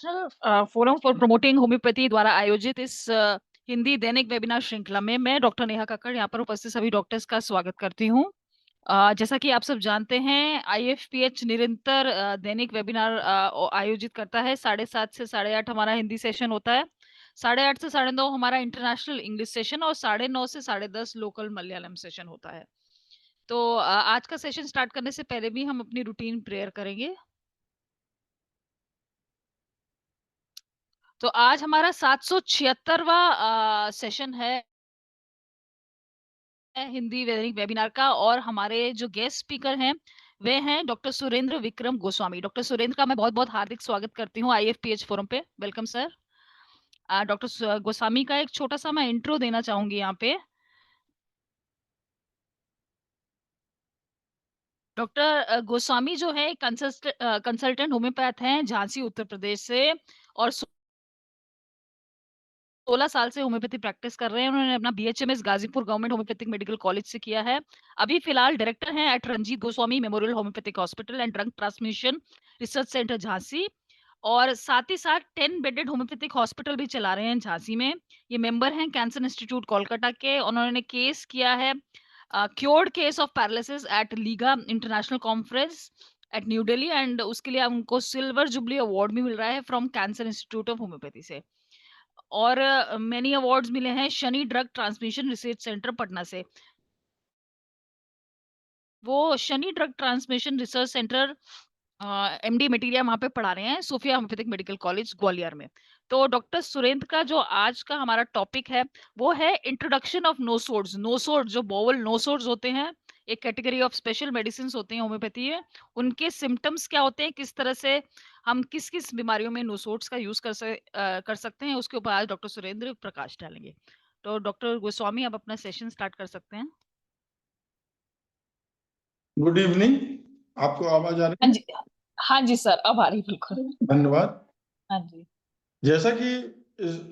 Forum for promoting homeopathy द्वारा आयोजित इस हिंदी दैनिक वेबिनार श्रृंखला में मैं डॉक्टर नेहा कक्कड़ यहाँ पर उपस्थित सभी डॉक्टर्स का स्वागत करती हूँ। जैसा कि आप सब जानते हैं, आईएफपीएच निरंतर दैनिक वेबिनार आयोजित करता है। 7:30 से 8:30 हमारा हिंदी सेशन होता है। 8:30 से 9:30 हमारा इंटरनेशनल इंग्लिश सेशन और 9:30 से 10:30 लोकल मलयालम सेशन होता है। तो आज का सेशन स्टार्ट करने से पहले भी हम अपनी रूटीन प्रेयर करेंगे। तो आज हमारा 776वां सेशन है हिंदी वेबिनार का, और हमारे जो गेस्ट स्पीकर हैं वे हैं डॉक्टर सुरेंद्र विक्रम गोस्वामी। डॉक्टर सुरेंद्र का मैं बहुत बहुत हार्दिक स्वागत करती हूँ आईएफपीएच फोरम पे। Welcome sir. डॉक्टर गोस्वामी का एक छोटा सा मैं इंट्रो देना चाहूंगी यहाँ पे। डॉक्टर गोस्वामी जो है कंसल्टेंट होम्योपैथ हैं झांसी उत्तर प्रदेश से, और 16 साल से होम्योपैथी प्रैक्टिस कर रहे हैं। उन्होंने अपना BHMS Ghazipur government homeopathic medical college से किया है। अभी फिलहाल डायरेक्टर हैं at Ranjit Goswami memorial homeopathic hospital and drug transmission research centre Jhansi, और साथ ही साथ 10 बेडेड होम्योपैथिक हॉस्पिटल भी चला रहे हैं झांसी में। ये मेंबर हैं कैंसर इंस्टीट्यूट कोलकाता के। उन्होंने केस किया है cured case of paralysis at Liga international conference at new Delhi, and उसके लिए उनको सिल्वर जुबली अवार्ड भी मिल रहा है from cancer institute of homeopathy से। और मेनी अवार्ड्स मिले हैं Shani drug transmission research centre Patna से। वो Shani drug transmission research centre MD material वहां पे पढ़ा रहे हैं Sophia homeopathic medical college Gwalior में। तो डॉक्टर सुरेंद्र का जो आज का हमारा टॉपिक है वो है इंट्रोडक्शन ऑफ नोसोड्स। नोसोड्स जो बोवल नोसोड्स होते हैं, एक कैटेगरी ऑफ स्पेशल मेडिसिन होते हैं होम्योपैथी में। उनके सिम्टम्स क्या होते हैं, किस तरह से हम किस किस बीमारियों में नोसोड्स का यूज कर सकते हैं, उसके ऊपर आज डॉक्टर सुरेंद्र प्रकाश डालेंगे। तो डॉक्टर गोस्वामी आप अपना सेशन स्टार्ट कर सकते हैं। Good evening. आपको आवाज आ रही हाँ है? जी, हाँ जी सर, अब आ रही बिल्कुल। धन्यवाद। हाँ जी। जैसा कि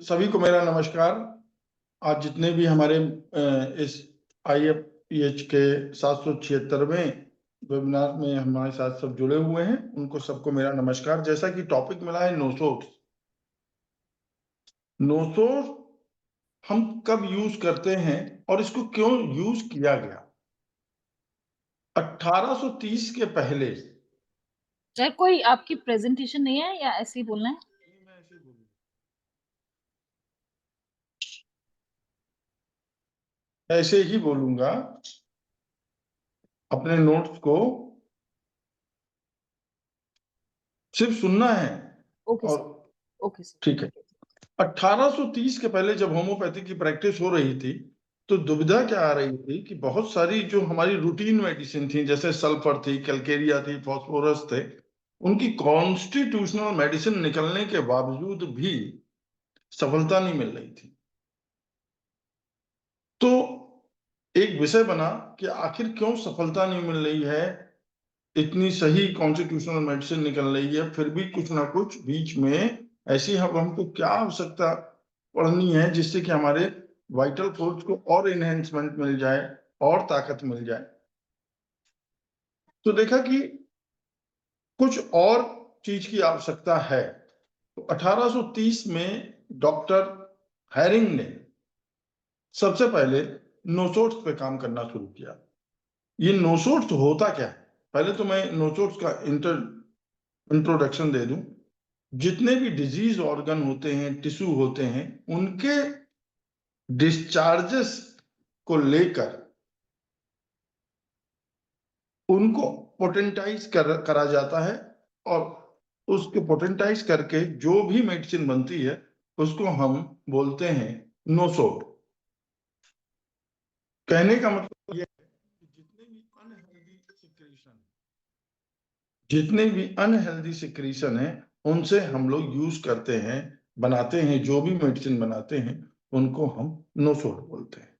सभी को मेरा नमस्कार। आज जितने भी हमारे इस आईएफपीएच के 776वें वेबिनार में हमारे साथ सब जुड़े हुए हैं, उनको सबको मेरा नमस्कार। जैसा कि टॉपिक मिला है नोसोड्स। नोसोड हम कब यूज करते हैं और इसको क्यों यूज किया गया? 1830 के पहले। सर कोई आपकी प्रेजेंटेशन नहीं है या ऐसे ही बोलना है? मैं ऐसे बोलूं, ऐसे ही बोलूंगा। अपने नोट्स को सिर्फ सुनना है। ओके और सर। Okay sir. ठीक है। 1830 के पहले जब होम्योपैथी की प्रैक्टिस हो रही थी तो दुविधा क्या आ रही थी कि बहुत सारी जो हमारी रूटीन मेडिसिन थी, जैसे सल्फर थी, कैलकेरिया थी, फास्फोरस थे, उनकी कॉन्स्टिट्यूशनल मेडिसिन निकलने के बावजूद भी सफलता नहीं मिल रही थी। तो एक विषय बना कि आखिर क्यों सफलता नहीं मिल रही है। इतनी सही कॉन्स्टिट्यूशनल मेडिसिन निकल रही है, फिर भी कुछ ना कुछ बीच में ऐसी हमको क्या आवश्यकता पड़नी है जिससे कि हमारे वाइटल फोर्स को और इनहेंसमेंट मिल जाए और ताकत मिल जाए। तो देखा कि कुछ और चीज की आवश्यकता है। तो 1830 में डॉक्टर हैरिंग ने सबसे पहले नोसोड्स पे काम करना शुरू किया। ये नोसोड्स होता क्या है, पहले तो मैं नोसोड्स का इंट्रोडक्शन दे दूं। जितने भी डिजीज ऑर्गन होते हैं, टिश्यू होते हैं, उनके डिस्चार्जेस को लेकर उनको पोटेंटाइज करा जाता है, और उसको पोटेंटाइज करके जो भी मेडिसिन बनती है उसको हम बोलते हैं नोसोड। कहने का मतलब यह है कि जितने भी अनहेल्दी सिक्रीशन है उनसे हम लोग यूज करते हैं, बनाते हैं, जो भी मेडिसिन बनाते हैं उनको हम नोसोड बोलते हैं।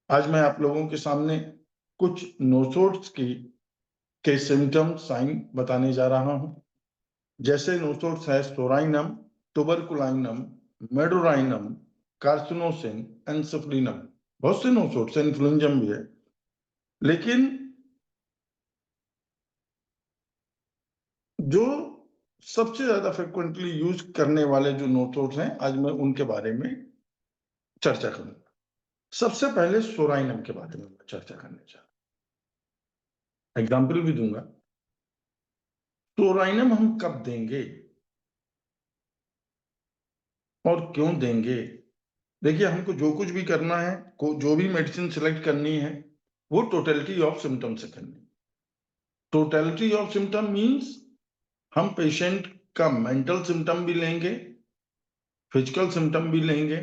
आज मैं आप लोगों के सामने कुछ नोसोड्स की के सिम्टम साइन बताने जा रहा हूं। जैसे नोसोड्स है सोराइनम, टुबरकुलाइनम, मेडोराइनम, कार्सिनोसिन, एंसेफ्लिनम। बहुत से नोसोड्स, इन्फ्लुएंजम भी है। लेकिन जो सबसे ज्यादा फ्रिक्वेंटली यूज करने वाले जो नोट्स हैं, आज मैं उनके बारे में चर्चा करूंगा। सबसे पहले सोराइनम के बारे में मैं चर्चा करने जा रहा हूं, एग्जाम्पल भी दूंगा। सोराइनम हम कब देंगे और क्यों देंगे? देखिए, हमको जो कुछ भी करना है, जो भी मेडिसिन सिलेक्ट करनी है, वो टोटलिटी ऑफ सिम्टम से करनी है। टोटलिटी ऑफ सिम्टम मीन्स हम पेशेंट का मेंटल सिम्टम भी लेंगे, फिजिकल सिम्टम भी लेंगे,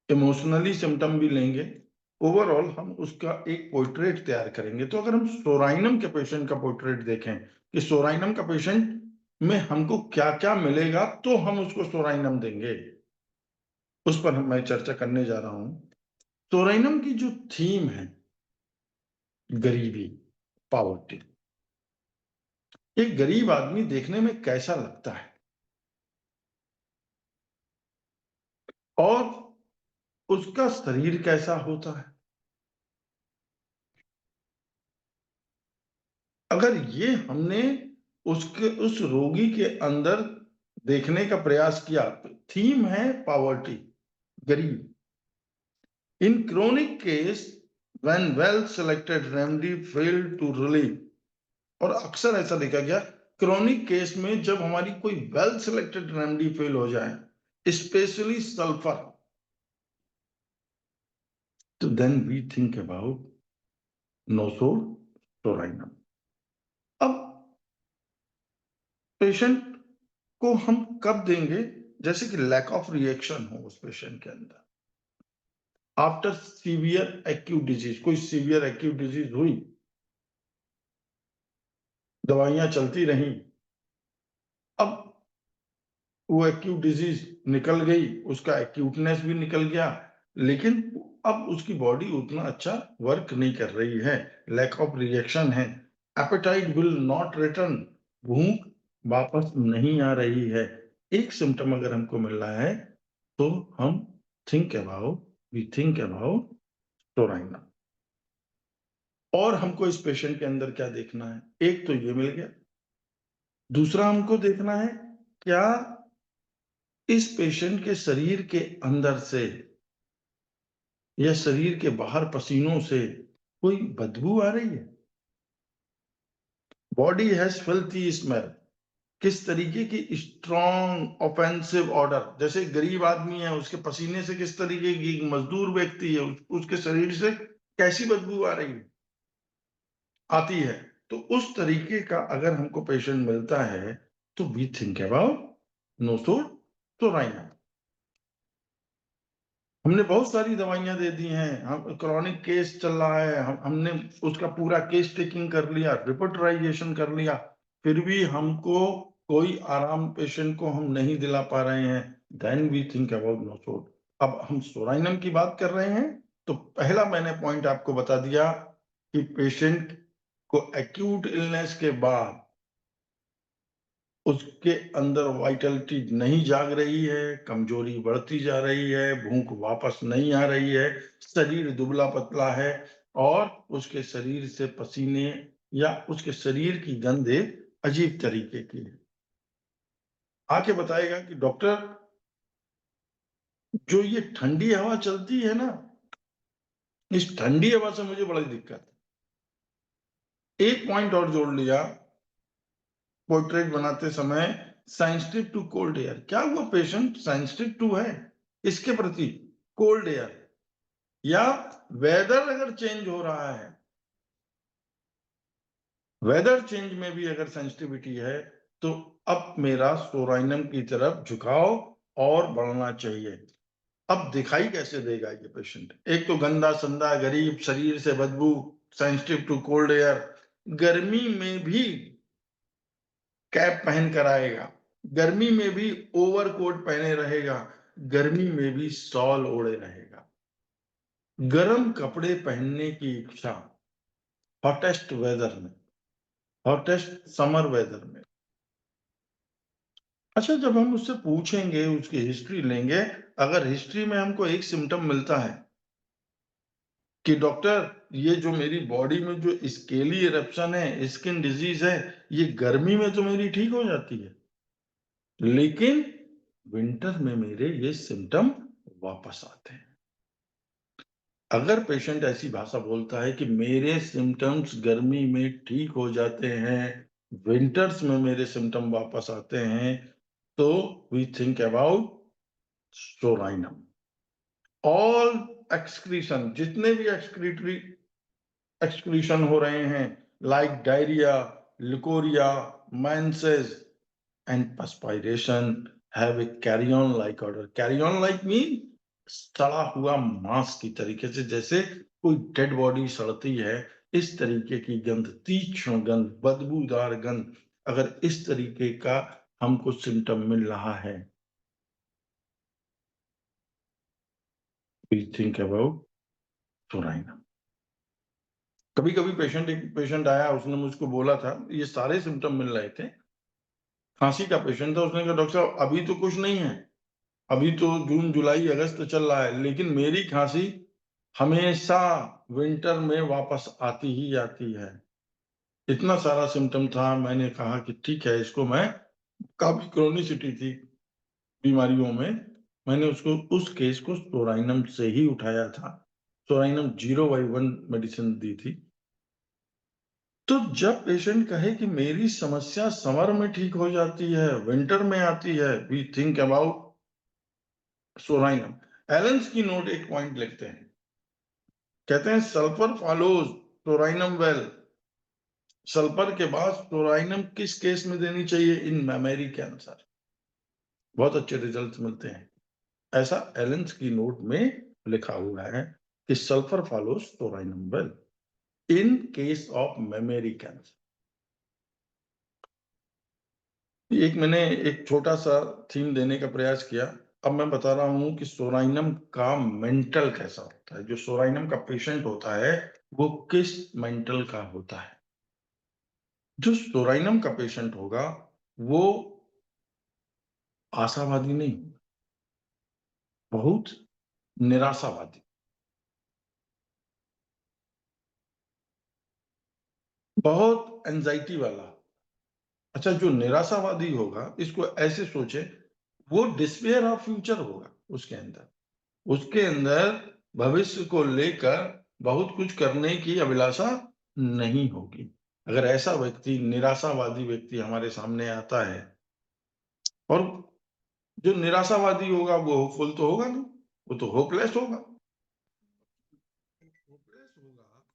इमोशनली सिम्टम भी लेंगे। ओवरऑल हम उसका एक पोर्ट्रेट तैयार करेंगे। तो अगर हम सोराइनम के पेशेंट का पोर्ट्रेट देखें कि सोराइनम का पेशेंट में हमको क्या क्या मिलेगा, तो हम उसको सोराइनम देंगे, उस पर मैं चर्चा करने जा रहा हूं। सोराइनम की जो थीम है, गरीबी, पॉवर्टी। एक गरीब आदमी देखने में कैसा लगता है और उसका शरीर कैसा होता है, अगर ये हमने उस रोगी के अंदर देखने का प्रयास किया। थीम है पॉवर्टी, गरीब। In chronic case when well selected remedy fail to relieve, और अक्सर ऐसा देखा गया क्रोनिक केस में, जब हमारी कोई वेल सेलेक्टेड रेमेडी फेल हो जाए, स्पेशली सल्फर, तो देन वी थिंक अबाउट नोसोराइनम। अब पेशेंट को हम कब देंगे? जैसे कि लैक ऑफ रिएक्शन हो उस पेशेंट के अंदर, आफ्टर सीवियर एक्यूट डिजीज, कोई सीवियर एक्यूट डिजीज हुई, दवाइयां चलती रही, अब वो एक्यूट डिजीज निकल गई, उसका एक्यूटनेस भी निकल गया, लेकिन अब उसकी बॉडी उतना अच्छा वर्क नहीं कर रही है, लैक ऑफ रिएक्शन है, एपेटाइट विल नॉट रिटर्न, भूख वापस नहीं आ रही है। एक सिम्टम अगर हमको मिल रहा है, तो हम वी थिंक अबाउट सोराइनम। और हमको इस पेशेंट के अंदर क्या देखना है? एक तो ये मिल गया, दूसरा हमको देखना है क्या इस पेशेंट के शरीर के अंदर से या शरीर के बाहर पसीनों से कोई बदबू आ रही है। बॉडी हैज फिल्थी स्मेल, किस तरीके की स्ट्रॉन्ग ऑफेंसिव ऑर्डर, जैसे गरीब आदमी है, उसके पसीने से किस तरीके की, मजदूर व्यक्ति है, उसके शरीर से कैसी बदबू आ रही है, आती है। तो उस तरीके का अगर हमको पेशेंट मिलता है, तो वी थिंक अबाउट नोसोराइनम। हमने बहुत सारी दवाइयां दे दी हैं, हम क्रॉनिक केस चल रहा है, हमने उसका पूरा केस टेकिंग कर लिया, रिपोर्टराइजेशन कर लिया, फिर भी हमको कोई आराम पेशेंट को हम नहीं दिला पा रहे हैं, देन वी थिंक अबाउट नोसोर। अब हम सोराइनम की बात कर रहे हैं, तो पहला मैंने पॉइंट आपको बता दिया कि पेशेंट को एक्यूट इलनेस के बाद उसके अंदर वाइटलिटी नहीं जाग रही है, कमजोरी बढ़ती जा रही है, भूख वापस नहीं आ रही है, शरीर दुबला पतला है, और उसके शरीर से पसीने या उसके शरीर की गंध एक अजीब तरीके की है। आके बताएगा कि डॉक्टर, जो ये ठंडी हवा चलती है ना, इस ठंडी हवा से मुझे बड़ी दिक्कत है। एक पॉइंट और जोड़ लिया पोर्ट्रेट बनाते समय, सेंसिटिव टू कोल्ड एयर। क्या वो पेशेंट सेंसिटिव टू है इसके प्रति, कोल्ड एयर, या वेदर अगर चेंज हो रहा है, वेदर चेंज में भी अगर सेंसिटिविटी है, तो अब मेरा सोराइनम की तरफ झुकाव और बढ़ना चाहिए। अब दिखाई कैसे देगा ये पेशेंट? एक तो गंदा संदा, गरीब, शरीर से बदबू, सेंसिटिव टू कोल्ड एयर, गर्मी में भी कैप पहन कर आएगा, गर्मी में भी ओवरकोट पहने रहेगा, गर्मी में भी शॉल ओढ़े रहेगा, गर्म कपड़े पहनने की इच्छा, हॉटेस्ट वेदर में, हॉटेस्ट समर वेदर में। अच्छा, जब हम उससे पूछेंगे, उसकी हिस्ट्री लेंगे, अगर हिस्ट्री में हमको एक सिम्टम मिलता है कि डॉक्टर, ये जो मेरी बॉडी में जो स्केली इरप्शन है, स्किन डिजीज है, ये गर्मी में तो मेरी ठीक हो जाती है, लेकिन विंटर में मेरे ये सिम्टम वापस आते हैं। अगर पेशेंट ऐसी भाषा बोलता है कि मेरे सिम्टम्स गर्मी में ठीक हो जाते हैं, विंटर्स में मेरे सिम्टम वापस आते हैं, तो we think about psorinum. All excretion, जितने भी एक्सक्रीशन हो रहे हैं, like diarrhoea, leucorrhoea, menses and perspiration have a carry-on like odor. Carry-on like mean सड़ा हुआ मांस की तरीके से, जैसे कोई डेड बॉडी सड़ती है, इस तरीके की गंध, तीक्ष्ण गंध, बदबूदार गंध, अगर इस तरीके का हमको सिम्टम मिल रहा है, we think about सोराइना। कभी-कभी एक पेशेंट आया, उसने मुझको बोला था, ये सारे सिम्टम मिल रहे थे, खांसी का पेशेंट था, उसने कहा डॉक्टर साहब अभी तो कुछ नहीं है, अभी तो जून, जुलाई, अगस्त चल रहा है, लेकिन मेरी खांसी हमेशा विंटर में वापस आती ही आती है। इतना सारा सिम्टम था, मैंने कहा कि ठीक है, इसको मैं, काफ़ी क्रोनिसिटी थी बीमारियों में, मैंने उस केस को सोराइनम से ही उठाया था। सोराइनम 0/1 मेडिसिन दी थी। तो जब पेशेंट कहे कि मेरी समस्या समर में ठीक हो जाती है, विंटर में आती है, वी थिंक अबाउट सोराइनम। एलेंस की नोट एक पॉइंट लिखते हैं, कहते हैं sulphur follows psorinum well. Sulphur के बाद सोराइनम किस केस में देनी चाहिए? इन मेमोरी कैंसर, बहुत अच्छे रिजल्ट मिलते हैं, ऐसा एलेंस की नोट में लिखा हुआ है कि sulphur follows psorinum well in case of memory cancer. मैंने एक छोटा सा थीम देने का प्रयास किया। अब मैं बता रहा हूं कि सोराइनम का मेंटल कैसा होता है। जो सोराइनम का पेशेंट होता है वो किस मेंटल का होता है। जो सोराइनम का पेशेंट होगा वो आशावादी नहीं, बहुत निराशावादी, बहुत एंजाइटी वाला। अच्छा, जो निराशावादी होगा, इसको ऐसे सोचे, वो डिस्पेयर ऑफ फ्यूचर होगा उसके अंदर। उसके अंदर भविष्य को लेकर बहुत कुछ करने की अभिलाषा नहीं होगी। अगर ऐसा व्यक्ति, निराशावादी व्यक्ति हमारे सामने आता है, और जो निराशावादी होगा वो होपफुल तो होगा नहीं, वो तो होपलेस होगा। होपलेस होगा,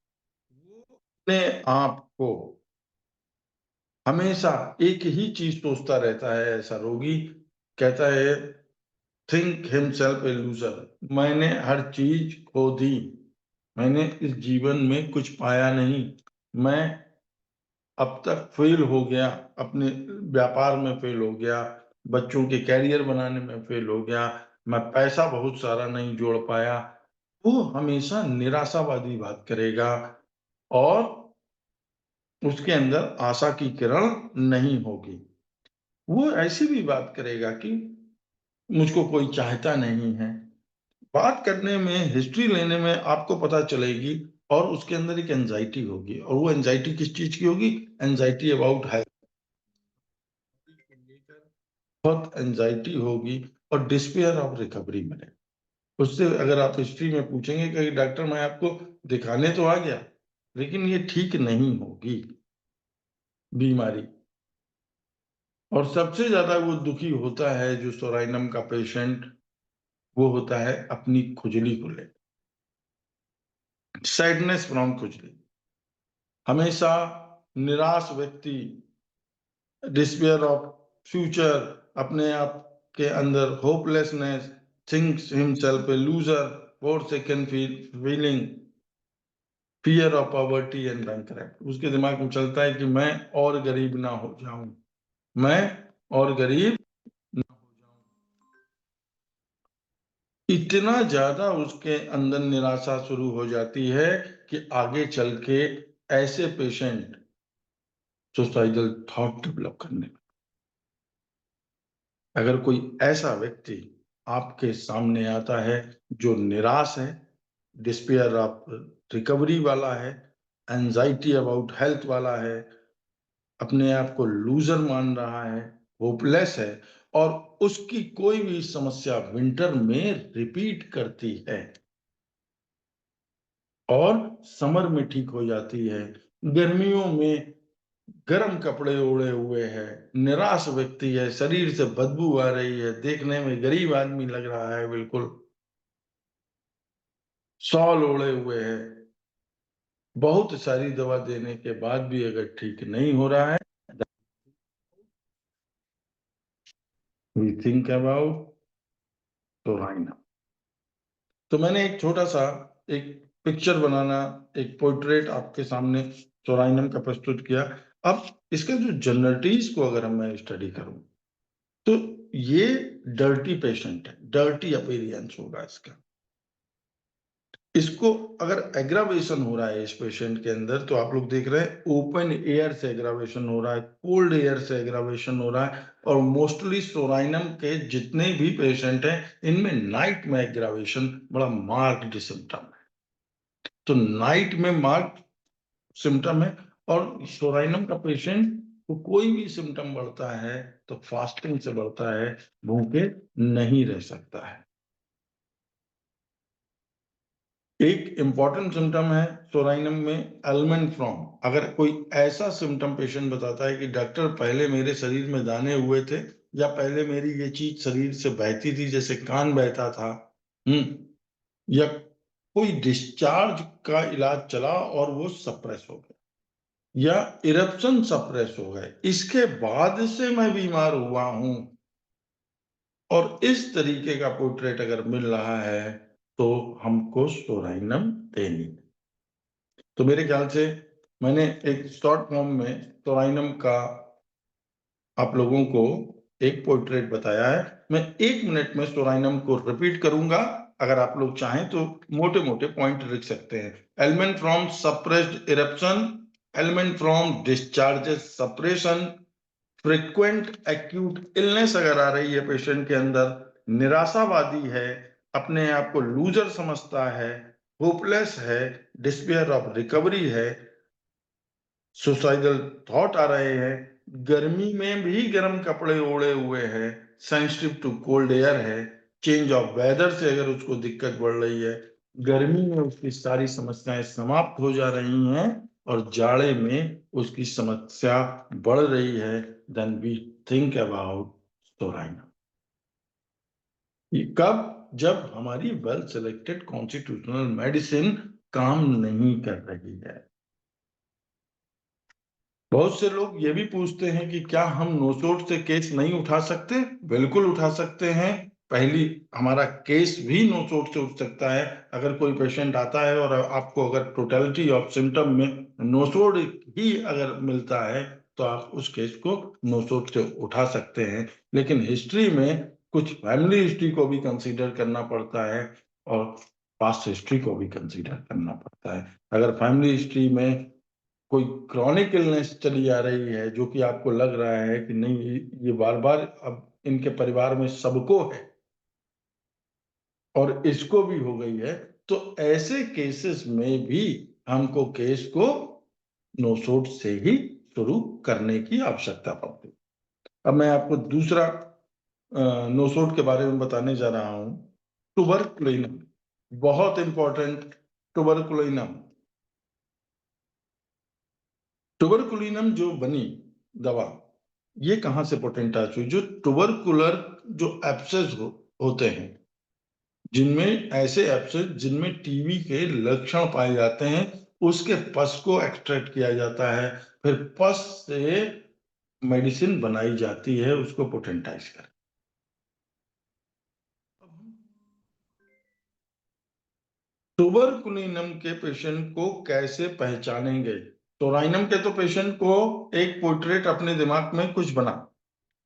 वो अपने आप को हमेशा एक ही चीज सोचता रहता है। ऐसा रोगी कहता है, थिंक हिमसेल्फ ए लूजर, मैंने हर चीज खो दी, मैंने इस जीवन में कुछ पाया नहीं, मैं अब तक फेल हो गया, अपने व्यापार में फेल हो गया, बच्चों के कैरियर बनाने में फेल हो गया, मैं पैसा बहुत सारा नहीं जोड़ पाया। वो हमेशा निराशावादी बात करेगा, और उसके अंदर आशा की किरण नहीं होगी। वो ऐसी भी बात करेगा कि मुझको कोई चाहता नहीं है। बात करने में, हिस्ट्री लेने में आपको पता चलेगी, और उसके अंदर एक एंजाइटी होगी, और वो एंजाइटी किस चीज की होगी? एंजाइटी अबाउट हेल्थ, बहुत एंजाइटी होगी, और डिस्पेयर ऑफ रिकवरी मिले। उससे अगर आप हिस्ट्री में पूछेंगे कि डॉक्टर मैं आपको दिखाने तो आ गया, लेकिन ये ठीक नहीं होगी बीमारी। और सबसे ज्यादा वो दुखी होता है जो सोराइनम का पेशेंट, वो होता है अपनी खुजली को लेकर, सैडनेस फ्रॉम खुजली। हमेशा निराश व्यक्ति, डिस्पेयर ऑफ फ्यूचर, अपने आप के अंदर hopelessness, thinks himself A loser, four second feeling, fear of poverty and bankrupt. उसके दिमाग में चलता है कि मैं और गरीब ना हो जाऊं, मैं और गरीब ना हो जाऊं। इतना ज्यादा उसके अंदर निराशा शुरू हो जाती है कि आगे चल के ऐसे पेशेंट सुसाइडल थॉट डेवलप करने। अगर कोई ऐसा व्यक्ति आपके सामने आता है जो निराश है, डिस्पेयर ऑफ रिकवरी वाला है, एंजाइटी अबाउट हेल्थ वाला है, अपने आप को लूजर मान रहा है, होपलेस है, और उसकी कोई भी समस्या विंटर में रिपीट करती है और समर में ठीक हो जाती है। गर्मियों में गर्म कपड़े ओढ़े हुए है, निराश व्यक्ति है, शरीर से बदबू आ रही है, देखने में गरीब आदमी लग रहा है, बिल्कुल शॉल ओढ़े हुए है, बहुत सारी दवा देने के बाद भी अगर ठीक नहीं हो रहा है, वी थिंक अबाउट सोराइनम। तो मैंने एक छोटा सा एक पिक्चर बनाना, एक पोर्ट्रेट आपके सामने सोराइनम का प्रस्तुत किया। अब इसके जो जनरलिटीज को अगर मैं स्टडी करूं तो ये डर्टी पेशेंट है, डर्टी अपीयरेंस होगा इसका। इसको अगर एग्रावेशन हो रहा है इस पेशेंट के अंदर, तो आप लोग देख रहे हैं ओपन एयर से एग्रावेशन हो रहा है, कोल्ड एयर से एग्रावेशन हो रहा है, और मोस्टली सोराइनम के जितने भी पेशेंट हैं इनमें नाइट में एग्रावेशन बड़ा मार्क्ड सिम्टम है। तो नाइट में मार्क्ड सिम्टम है, और सोराइनम का पेशेंट को कोई भी सिम्टम बढ़ता है तो फास्टिंग से बढ़ता है, भूखे नहीं रह सकता है। एक इंपॉर्टेंट सिम्टम है सोराइनम में एल्मेंट्रॉम। अगर कोई ऐसा सिम्टम पेशेंट बताता है कि डॉक्टर पहले मेरे शरीर में दाने हुए थे, या पहले मेरी ये चीज शरीर से बहती थी जैसे कान बहता था, या कोई डिस्चार्ज का इलाज चला और वो सप्रेस हो गया, या इरप्शन सप्रेस हो गए, इसके बाद से मैं बीमार हुआ हूं, और इस तरीके का पोर्ट्रेट अगर मिल रहा है तो हमको सोराइनम देनी। तो मेरे ख्याल से मैंने एक शॉर्ट फॉर्म में सोराइनम का आप लोगों को एक पोर्ट्रेट बताया है। मैं 1 मिनट में सोराइनम को रिपीट करूंगा, अगर आप लोग चाहें तो मोटे मोटे पॉइंट लिख सकते हैं। Element from suppressed eruption, element from discharges suppression, frequent acute illness अगर आ रही है पेशेंट के अंदर, निराशावादी है, अपने आप को लूजर समझता है, होपलेस है, डिस्पेयर ऑफ रिकवरी है, सुसाइडल थॉट आ रहे हैं, गर्मी में भी गर्म कपड़े ओढ़े हुए हैं, सेंसिटिव टू कोल्ड एयर है, चेंज ऑफ वेदर से अगर उसको दिक्कत बढ़ रही है, गर्मी में उसकी सारी समस्याएं समाप्त हो जा रही हैं और जाड़े में उसकी समस्या बढ़ रही है, then we think about psorinum. कब? जब हमारी वेल सिलेक्टेड कॉन्स्टिट्यूशनल मेडिसिन काम नहीं कर रही है। बहुत से लोग ये भी पूछते हैं कि क्या हम नोसोट से केस नहीं उठा सकते? बिल्कुल उठा सकते हैं। पहली, हमारा केस भी नोसोट से उठ सकता है। अगर कोई पेशेंट आता है और आपको अगर टोटलिटी ऑफ सिम्टम में नोसोड ही अगर मिलता है तो आप उस केस को नोसोट से उठा सकते हैं। लेकिन हिस्ट्री में कुछ फैमिली हिस्ट्री को भी कंसीडर करना पड़ता है और पास्ट हिस्ट्री को भी कंसीडर करना पड़ता है। अगर फैमिली हिस्ट्री में कोई क्रॉनिक इलनेस चली आ रही है जो कि आपको लग रहा है कि नहीं ये बार बार अब इनके परिवार में सबको है और इसको भी हो गई है, तो ऐसे केसेस में भी हमको केस को नोसोट से ही शुरू करने की आवश्यकता पड़ती है। अब मैं आपको दूसरा नोसोट के बारे में बताने जा रहा हूं, टुबरकुलिनम। बहुत इंपॉर्टेंट, टुबरकुलिनम। टुबरकुलिनम जो बनी दवा, ये कहां से पोटेंटाइज हुई? जो टुबरकुलर जो एब्सेस होते हैं, जिनमें ऐसे एब्सेस जिनमें टीबी के लक्षण पाए जाते हैं, उसके पस को एक्सट्रैक्ट किया जाता है, फिर पस से मेडिसिन बनाई जाती है उसको पोटेंटाइज कर। टुबरकुलिनम के पेशेंट को कैसे पहचानेंगे? सोराइनम के तो पेशेंट को एक पोर्ट्रेट अपने दिमाग में कुछ बना,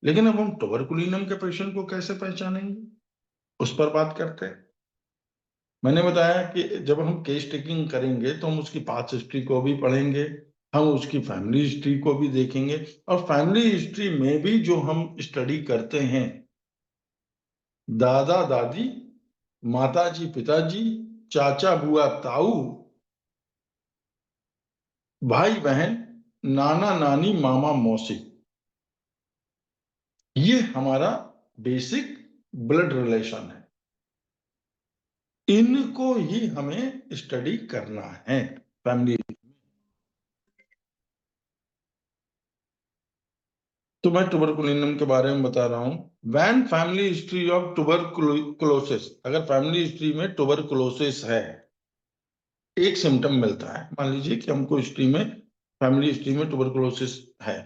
लेकिन अब हम टुबरकुलिनम के पेशेंट को कैसे पहचानेंगे, उस पर बात करते हैं। मैंने बताया कि जब हम केस टेकिंग करेंगे तो हम उसकी पास्ट हिस्ट्री को भी पढ़ेंगे, हम उसकी फैमिली हिस्ट्री को भी देखेंगे, और फैमिली हिस्ट्री में भी जो हम स्टडी करते हैं, दादा दादी, माताजी पिताजी, चाचा बुआ ताऊ, भाई बहन, नाना नानी मामा मौसी, ये हमारा बेसिक ब्लड रिलेशन है। इनको ही हमें स्टडी करना है फैमिली। तो मैं ट्यूबरकुलिनम के बारे में बता रहा हूं। When family history of tuberculosis, अगर फैमिली हिस्ट्री में ट्यूबरकुलोसिस है, एक सिम्टम मिलता है, मान लीजिए कि हमको हिस्ट्री में, फैमिली हिस्ट्री में ट्यूबरकुलोसिस है,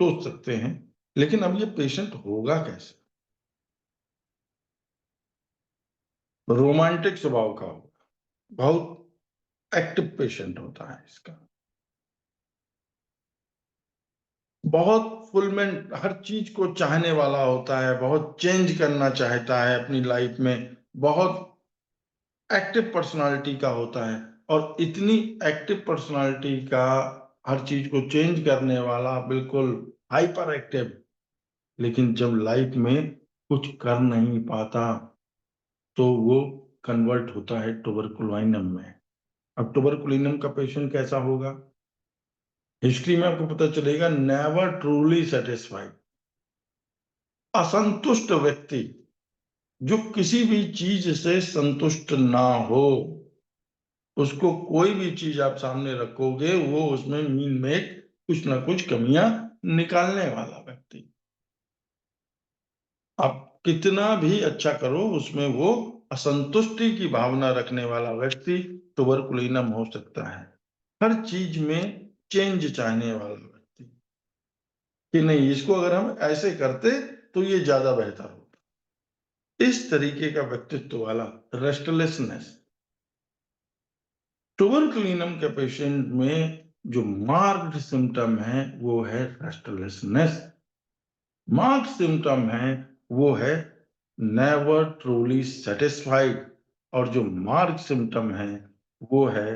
सोच सकते हैं, लेकिन अब ये पेशेंट होगा कैसे? रोमांटिक स्वभाव का होगा, बहुत एक्टिव पेशेंट होता है इसका, बहुत फुलमेंट, हर चीज को चाहने वाला होता है, बहुत चेंज करना चाहता है अपनी लाइफ में, बहुत एक्टिव पर्सनालिटी का होता है। और इतनी एक्टिव पर्सनालिटी का, हर चीज को चेंज करने वाला, बिल्कुल हाइपर एक्टिव, लेकिन जब लाइफ में कुछ कर नहीं पाता तो वो कन्वर्ट होता है ट्यूबरकुलोसिस में। अब ट्यूबरकुलिनम का पेशेंट कैसा होगा? हिस्ट्री में आपको पता चलेगा, नेवर ट्रूली सेटिस्फाइड, असंतुष्ट व्यक्ति, जो किसी भी चीज से संतुष्ट ना हो, उसको कोई भी चीज आप सामने रखोगे वो उसमें मीन में कुछ ना कुछ कमियां निकालने वाला व्यक्ति। आप कितना भी अच्छा करो, उसमें वो असंतुष्टि की भावना रखने वाला व्यक्ति ट्यूबरकुलिनम हो सकता है। हर चीज में चेंज चाहने वाला व्यक्ति, कि नहीं इसको अगर हम ऐसे करते तो ये ज्यादा बेहतर होता, इस तरीके का व्यक्तित्व वाला, रेस्टलेसनेस। ट्यूबरकुलिनम के पेशेंट में जो मार्क्ड सिम्टम है वो है रेस्टलेसनेस। मार्क्ड सिम्टम है वो है नेवर ट्रूली सेटिस्फाइड, और जो मार्क्ड सिम्टम है वो है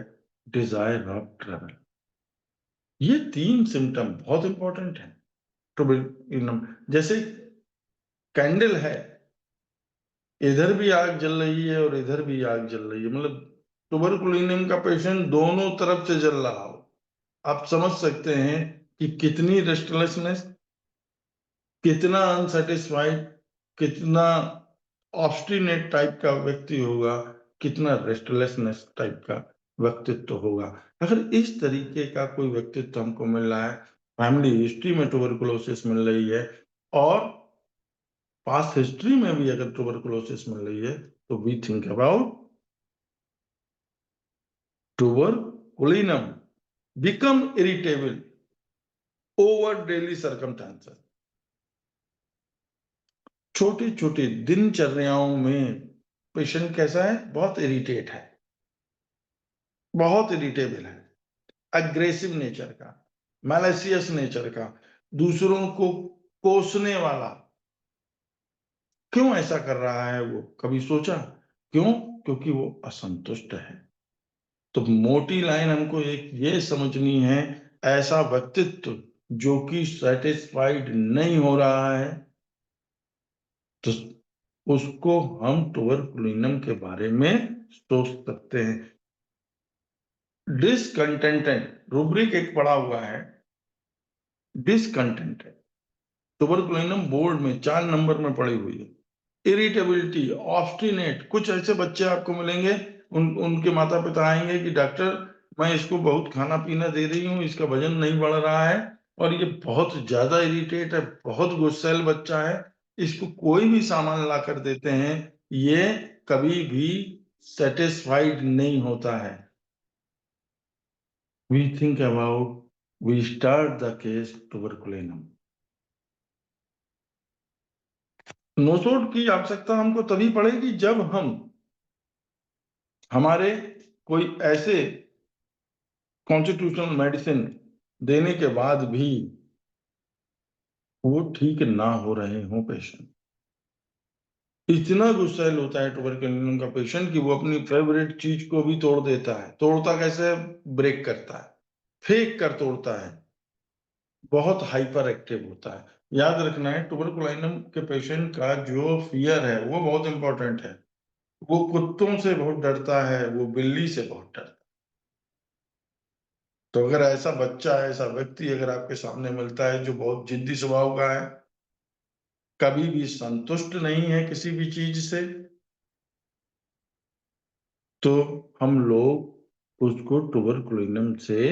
डिजायर ऑफ ट्रेवल। ये तीन सिम्टम बहुत इंपॉर्टेंट है ट्यूबरकुलिनम। जैसे कैंडल है, इधर भी आग जल रही है और इधर भी आग जल रही है, मतलब ट्यूबरकुलिनम का पेशेंट दोनों तरफ से जल रहा हो, आप समझ सकते हैं कि कितनी रेस्टलेसनेस, कितना अनसेटिस्फाइड, कितना ऑब्स्टिनेट टाइप का व्यक्ति होगा, कितना रेस्टलेसनेस टाइप का व्यक्तित्व होगा। अगर इस तरीके का कोई व्यक्तित्व हमको मिल रहा है, फैमिली हिस्ट्री में ट्यूबरकुलोसिस मिल रही है, और पास्ट हिस्ट्री में भी अगर ट्यूबरकुलोसिस मिल रही है, तो we think about tuberculinum, become irritable over daily circumstances. छोटी छोटी दिनचर्याओं में पेशेंट कैसा है? बहुत इरिटेट है, बहुत इरिटेबल है, अग्रेसिव नेचर का, मैलिशियस नेचर का, दूसरों को कोसने वाला। क्यों ऐसा कर रहा है वो, कभी सोचा? क्यों? क्योंकि वो असंतुष्ट है। तो मोटी लाइन हमको एक ये समझनी है, ऐसा व्यक्तित्व जो कि सेटिस्फाइड नहीं हो रहा है, तो उसको हम ट्यूबरकुलिनम के बारे में सोच सकते हैं। डिसकंटेंटेड रूब्रिक एक पड़ा हुआ है, डिसकंटेंटेड, ट्यूबरकुलिनम बोर्ड में 4 नंबर में पड़ी हुई है। इरिटेबिलिटी, ऑब्स्टिनेट, कुछ ऐसे बच्चे आपको मिलेंगे, उनके माता पिता आएंगे कि डॉक्टर मैं इसको बहुत खाना पीना दे रही हूँ, इसका वजन नहीं बढ़ रहा है, और ये बहुत ज्यादा इरिटेट है, बहुत गुस्सैल बच्चा है, इसको कोई भी सामान ला कर देते हैं, ये कभी भी सेटिस्फाइड नहीं होता है। We think about, we start the case tuberculinum। Nosode की आवश्यकता हमको तभी पड़ेगी जब हम, हमारे कोई ऐसे कॉन्स्टिट्यूशनल मेडिसिन देने के बाद भी वो ठीक ना हो रहे हों पेशेंट। इतना गुस्सैल होता है ट्यूबरकुलिनम का पेशेंट कि वो अपनी फेवरेट चीज को भी तोड़ देता है। तोड़ता कैसे? ब्रेक करता है, फेंक कर तोड़ता है, बहुत हाइपर एक्टिव होता है। याद रखना है, ट्यूबरकुलिनम के पेशेंट का जो फियर है वो बहुत इंपॉर्टेंट है। वो कुत्तों से बहुत डरता है, वो बिल्ली से बहुत डरता है। तो अगर ऐसा बच्चा, ऐसा व्यक्ति अगर आपके सामने मिलता है जो बहुत जिद्दी स्वभाव का है, कभी भी संतुष्ट नहीं है किसी भी चीज से, तो हम लोग उसको ट्यूबरकुलोसिस से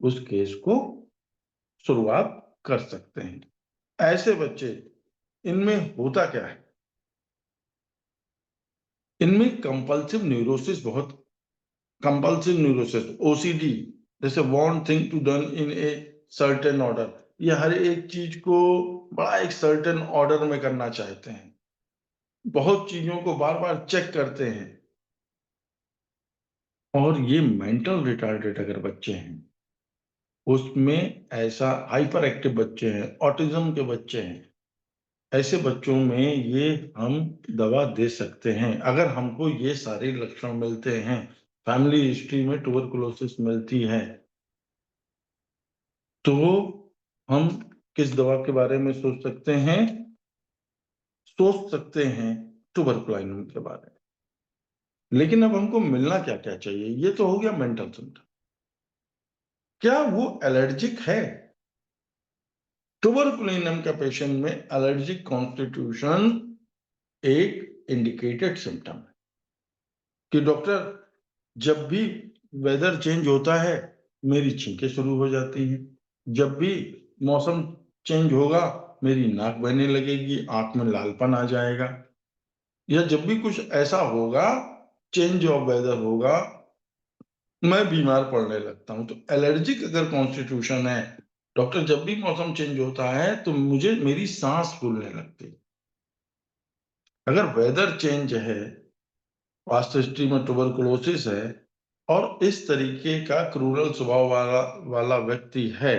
उस केस को शुरुआत कर सकते हैं। ऐसे बच्चे, इनमें होता क्या है, इनमें compulsive neurosis compulsive neurosis, OCD, जैसे want thing to done in a certain order, ये हर एक चीज को बड़ा एक सर्टेन ऑर्डर में करना चाहते हैं, बहुत चीजों को बार बार चेक करते हैं। और ये मेंटल रिटार्डेड अगर बच्चे हैं, उसमें ऐसा हाइपर एक्टिव बच्चे हैं, ऑटिज्म के बच्चे हैं, ऐसे बच्चों में ये हम दवा दे सकते हैं। अगर हमको ये सारे लक्षण मिलते हैं, फैमिली हिस्ट्री में ट्यूबरकुलोसिस मिलती है, तो हम किस दवा के बारे में सोच सकते हैं? सोच सकते हैं ट्यूबरकुलोसिस के बारे में। लेकिन अब हमको मिलना क्या क्या चाहिए? ये तो हो गया मेंटल सिम्टम। क्या वो एलर्जिक है? ट्यूबरकुलोसिस का पेशेंट में एलर्जिक कॉन्स्टिट्यूशन एक इंडिकेटेड सिम्टम है कि डॉक्टर, जब भी वेदर चेंज होता है मेरी छींकें शुरू हो जाती हैं, जब भी मौसम चेंज होगा मेरी नाक बहने लगेगी, आंख में लालपन आ जाएगा, या जब भी कुछ ऐसा होगा, चेंज ऑफ वेदर होगा, मैं बीमार पड़ने लगता हूं। तो एलर्जिक अगर कॉन्स्टिट्यूशन है, डॉक्टर जब भी मौसम चेंज होता है तो मुझे मेरी सांस फूलने लगती है। अगर वेदर चेंज है, पास्ट हिस्ट्री में ट्यूबरकुलोसिस है, और इस तरीके का क्रूरल स्वभाव वाला व्यक्ति है,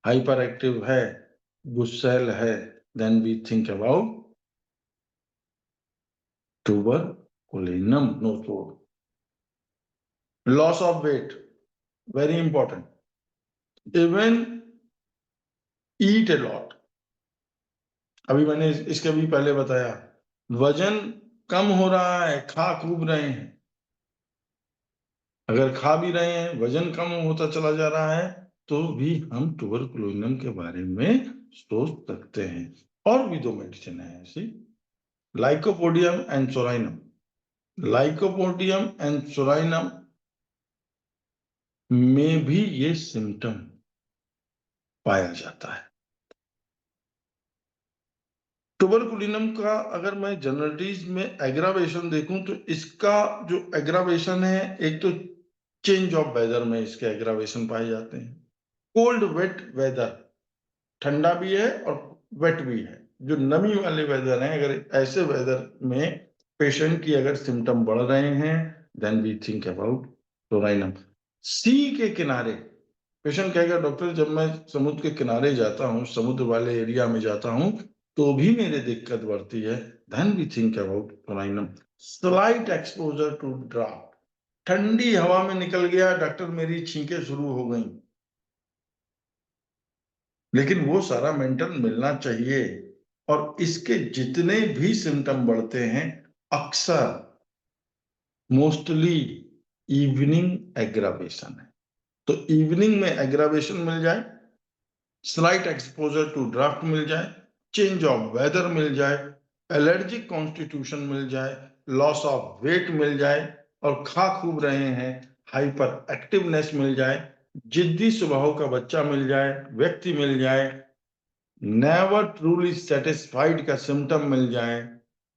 हाइपर एक्टिव है, गुस्सैल है, then we think about tuberculosis nosode. Loss of weight, very important. Even eat a lot, अभी मैंने इसके भी पहले बताया, वजन कम हो रहा है, खा खूब रहे हैं, अगर खा भी रहे हैं, वजन कम होता चला जा रहा है, तो भी हम ट्यूबरकुलोसिस के बारे में सोच सकते हैं। और भी दो मेडिसिन है ऐसी, lycopodium and psorinum. Lycopodium and psorinum में भी ये सिम्टम पाया जाता है। ट्यूबरकुलोसिस का अगर मैं जनरलिटीज में एग्रावेशन देखूं, तो इसका जो एग्रावेशन है, एक तो चेंज ऑफ वेदर में इसके एग्रावेशन पाए जाते हैं। कोल्ड वेट वेदर, ठंडा भी है और वेट भी है, जो नमी वाले वेदर हैं, अगर ऐसे वेदर में पेशेंट की अगर सिम्टम बढ़ रहे हैं, then we think about psorinum. Sea के किनारे पेशेंट कहेगा, डॉक्टर जब मैं समुद्र के किनारे जाता हूँ, समुद्र वाले एरिया में जाता हूँ, तो भी मेरे दिक्कत बढ़ती है, then we think about psorinum. Slight exposure to draught, ठंडी हवा में निकल गया डॉक्टर, मेरी छींकें शुरू हो गई, लेकिन वो सारा मेंटल मिलना चाहिए। और इसके जितने भी सिम्टम बढ़ते हैं, अक्सर मोस्टली इवनिंग एग्रावेशन है। तो इवनिंग में एग्रावेशन मिल जाए, स्लाइट एक्सपोजर टू ड्राफ्ट मिल जाए, चेंज ऑफ वेदर मिल जाए, एलर्जिक कॉन्स्टिट्यूशन मिल जाए, लॉस ऑफ वेट मिल जाए, और खा खूब रहे हैं, हाइपर एक्टिवनेस मिल जाए, जिद्दी स्वभाव का बच्चा मिल जाए, व्यक्ति मिल जाए, नेवर ट्रूली सेटिस्फाइड का सिम्टम मिल जाए,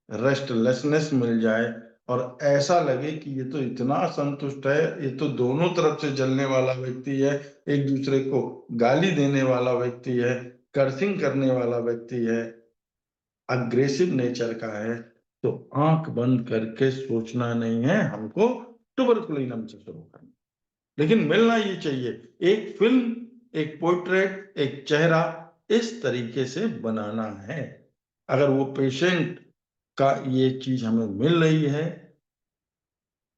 रेस्टलेसनेस मिल जाए, और ऐसा लगे कि ये तो इतना असंतुष्ट है, ये तो दोनों तरफ से जलने वाला व्यक्ति है, एक दूसरे को गाली देने वाला व्यक्ति है, कर्सिंग करने वाला व्यक्ति है, अग्रेसिव नेचर का है, तो आंख बंद करके सोचना नहीं है, हमको ट्यूबरकुलोसिस से शुरू करना। लेकिन मिलना ये चाहिए, एक फिल्म, एक पोर्ट्रेट, एक चेहरा इस तरीके से बनाना है। अगर वो पेशेंट का ये चीज हमें मिल रही है,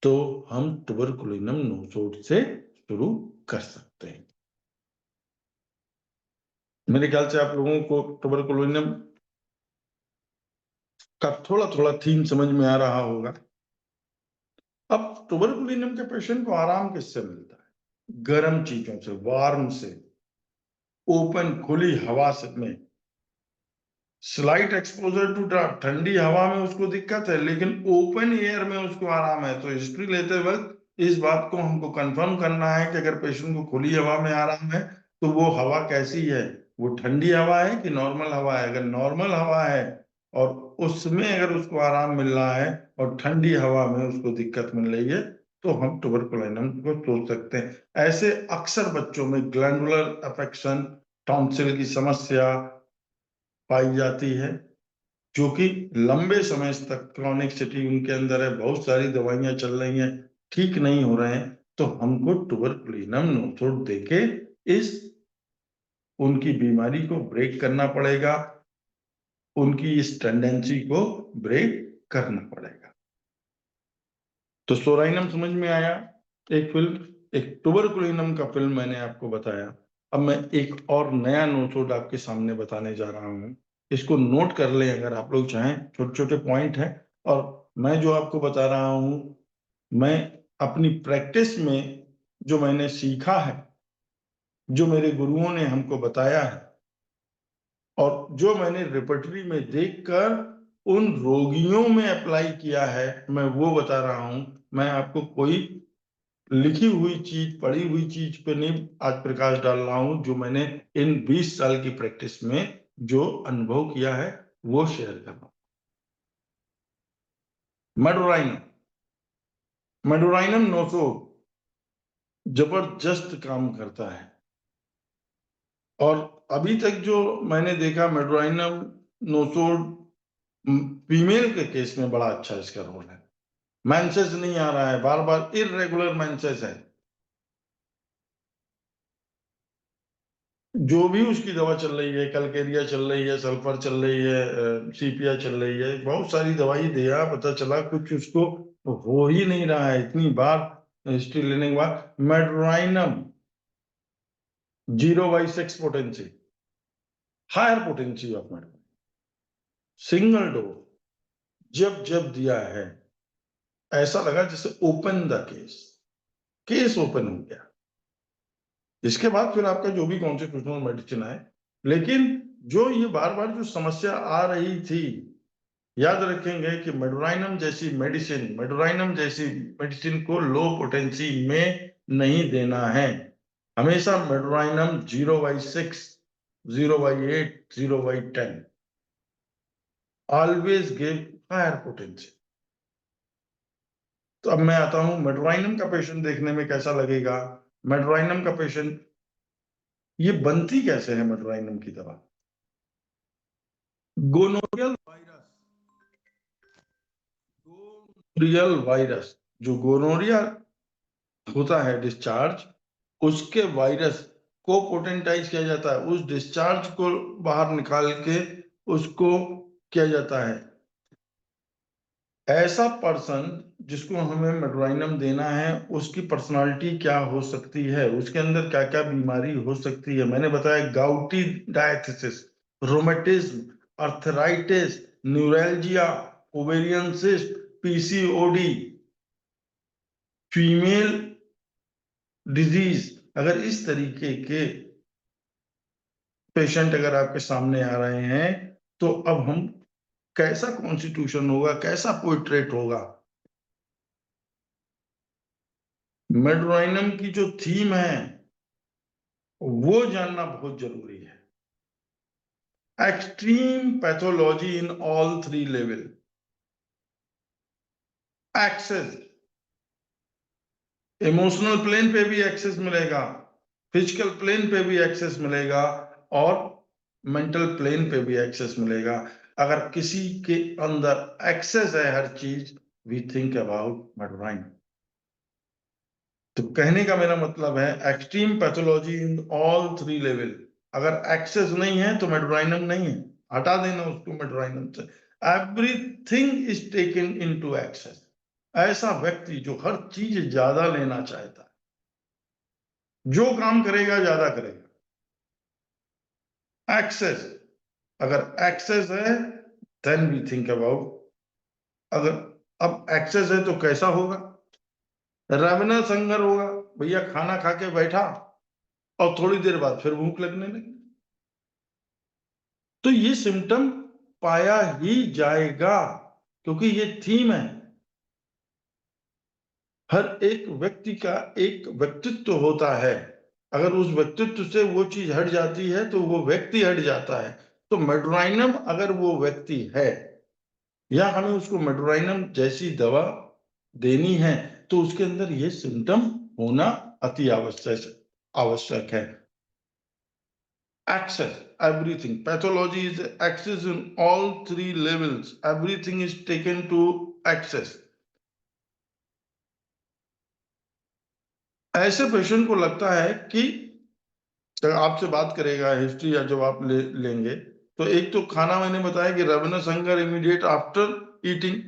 तो हम ट्यूबरकुलोसिस नोसोड से शुरू कर सकते हैं। मेरे ख्याल से आप लोगों को ट्यूबरकुलोसिस का थोड़ा थोड़ा थीम समझ में आ रहा होगा। अब ट्यूबरकुलोसिस के पेशेंट को आराम किससे मिलता है? गर्म चीजों से, वार्म से, ओपन खुली हवा से में, स्लाइट एक्सपोजर टू ड्राफ्ट, ठंडी हवा में उसको दिक्कत है लेकिन ओपन एयर में उसको आराम है। तो हिस्ट्री लेते वक्त इस बात को हमको कंफर्म करना है कि अगर पेशेंट को खुली हवा में आराम है तो वो हवा कैसी है, वो ठंडी हवा है कि नॉर्मल हवा है। अगर नॉर्मल हवा है और उसमें अगर उसको आराम मिल रहा है और ठंडी हवा में उसको दिक्कत मिल रही है तो हम ट्यूबरकुलोसिस को सोच सकते हैं। ऐसे अक्सर बच्चों में ग्लैंडुलर अफेक्शन, टॉन्सिल की समस्या पाई जाती है जो कि लंबे समय तक क्रॉनिकसिटी उनके अंदर है, बहुत सारी दवाइयां चल रही हैं, ठीक नहीं हो रहे हैं। तो हमको ट्यूबरकुलिनम नोथोड देके इस उनकी बीमारी को ब्रेक करना पड़ेगा, उनकी इस टेंडेंसी को ब्रेक करना पड़ेगा। तो सोराइनम समझ में आया, एक फिल्म, एक ट्यूबरकुलिनम का फिल्म मैंने आपको बताया। अब मैं एक और नया नोथोड आपके सामने बताने जा रहा हूं, इसको नोट कर लें अगर आप लोग चाहें, छोटे छोटे पॉइंट हैं। और मैं जो आपको बता रहा हूं, मैं अपनी प्रैक्टिस में जो मैंने सीखा है, जो मेरे गुरुओं ने हमको बताया है और जो मैंने रिपर्टरी में देखकर उन रोगियों में अप्लाई किया है, मैं वो बता रहा हूं। मैं आपको कोई लिखी हुई चीज, पढ़ी हुई चीज पे नहीं आज प्रकाश डाल रहा हूं। जो मैंने इन 20 साल की प्रैक्टिस में जो अनुभव किया है वो शेयर कर रहा हूं। मेडोराइनम, मेडोराइनम नोसो जबरदस्त काम करता है। और अभी तक जो मैंने देखा, मेडोराइनम नोसोड फीमेल के केस में बड़ा अच्छा इसका रोल है। मेंसेस नहीं आ रहा है, बार बार इरेगुलर मेंसेस है, जो भी उसकी दवा चल रही है, कलकेरिया चल रही है, सल्फर चल रही है, सीपिया चल रही है, बहुत सारी दवाई दिया, पता चला कुछ उसको हो ही नहीं रहा है। इतनी बार हिस्ट्री लेने के बाद medorrhinum 0/6 potency, higher potency of medorrhinum, single dose जब जब दिया है ऐसा लगा जैसे open the case, case open हो गया। इसके बाद फिर आपका जो भी कॉन्स्टिट्यूशनल मेडिसिन है, लेकिन जो ये बार बार जो समस्या आ रही थी, याद रखेंगे कि मेडोराइनम जैसी मेडिसिन, मेडोराइनम जैसी मेडिसिन को लो पोटेंसी में नहीं देना है। हमेशा medorrhinum 0/6, 0/8, 0/10, always give higher potency. तो अब मैं आता हूं, मेडोराइनम का पेशेंट देखने में कैसा लगेगा। मेडोराइनम का पेशेंट, ये बनती कैसे है मेडोराइनम की दवा। गोनोरियल वायरस, गोनोरियल वायरस, जो गोनोरिया होता है डिस्चार्ज, उसके वायरस को पोटेंटाइज किया जाता है, उस डिस्चार्ज को बाहर निकाल के उसको किया जाता है। ऐसा पर्सन जिसको हमें मेडोराइनम देना है, उसकी पर्सनालिटी क्या हो सकती है, उसके अंदर क्या क्या बीमारी हो सकती है। मैंने बताया gouty diathesis, rheumatism, arthritis, neuralgia, ovarian cyst, PCOD, female disease. अगर इस तरीके के पेशेंट अगर आपके सामने आ रहे हैं तो अब हम कैसा कॉन्स्टिट्यूशन होगा, कैसा पोर्ट्रेट होगा। मेडोराइनम की जो थीम है वो जानना बहुत जरूरी है। Extreme pathology in all 3 level, excess, emotional plane पे भी एक्सेस मिलेगा, फिजिकल प्लेन पे भी एक्सेस मिलेगा और मेंटल प्लेन पे भी एक्सेस मिलेगा। अगर किसी के अंदर एक्सेस है हर चीज, वी थिंक अबाउट मेडोराइनम। तो कहने का मेरा मतलब है extreme pathology in all 3 level. अगर एक्सेस नहीं है तो मेडोराइनम नहीं है, हटा देना उसको मेडोराइनम से। Everything is taken into excess. ऐसा व्यक्ति जो हर चीज ज्यादा लेना चाहता है, जो काम करेगा ज्यादा करेगा, एक्सेस। अगर एक्सेस है देन वी थिंक अबाउट। अगर अब एक्सेस है तो कैसा होगा, रेवेनस हंगर होगा। भैया खाना खा के बैठा और थोड़ी देर बाद फिर भूख लगने लगी। तो ये सिम्टम पाया ही जाएगा, क्योंकि ये थीम है। हर एक व्यक्ति का एक व्यक्तित्व होता है, अगर उस व्यक्तित्व से वो चीज हट जाती है तो वो व्यक्ति हट जाता है। तो मेडोराइनम अगर वो व्यक्ति है, या हमें उसको मेडोराइनम जैसी दवा देनी है, तो उसके अंदर ये सिम्टम होना अति आवश्यक है। Access, everything. Pathology is access in all three levels. Everything is taken to access. ऐसे पेशेंट को लगता है कि जब आपसे बात करेगा हिस्ट्री या जब आप लेंगे, तो एक तो खाना मैंने बताया कि ravenous hunger immediate after eating,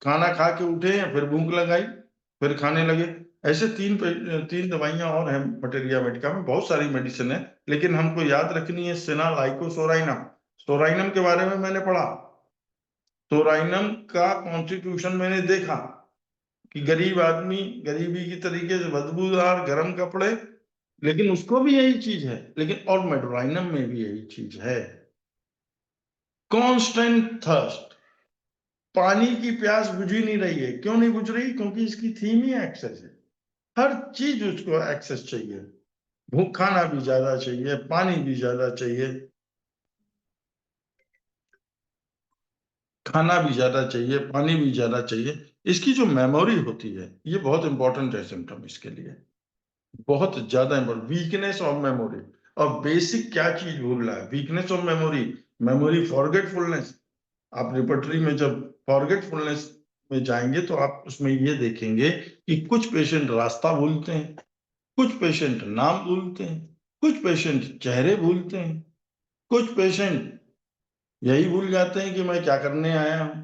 खाना खा के उठे या फिर भूख लगाई फिर खाने लगे। ऐसे तीन दवाइयां और हैं मटेरिया मेडिका में, बहुत सारी मेडिसिन है, लेकिन हमको याद रखनी है सेनालाइकोसोराइनम। सोराइनम के बारे में मैंने पढ़ा, सोराइनम का कॉन्स्टिट्यूशन मैंने देखा कि गरीब आदमी गरीबी की तरीके से बदबूदार गर्म कपड़े, लेकिन उसको भी यही चीज है, लेकिन और मेडोराइनम में भी यही चीज है। कांस्टेंट थर्स्ट, पानी की प्यास बुझी नहीं रही है। क्यों नहीं बुझ रही? क्योंकि इसकी थीम ही एक्सेस है। हर चीज उसको एक्सेस चाहिए, भूख, खाना भी ज्यादा चाहिए, पानी भी ज्यादा चाहिए, खाना भी ज्यादा चाहिए, पानी भी ज्यादा चाहिए। इसकी जो मेमोरी होती है, ये बहुत इंपॉर्टेंट है सिम्टम इसके लिए, बहुत ज्यादा इंपॉर्टेंट। वीकनेस ऑफ मेमोरी, और बेसिक क्या चीज भूल रहा है? Weakness of memory, memory forgetfulness. आप रिपर्टरी में जब फॉरगेटफुलनेस में जाएंगे तो आप उसमें ये देखेंगे कि कुछ पेशेंट रास्ता भूलते हैं, कुछ पेशेंट नाम भूलते हैं, कुछ पेशेंट चेहरे भूलते हैं, कुछ पेशेंट यही भूल जाते हैं कि मैं क्या करने आया हूं,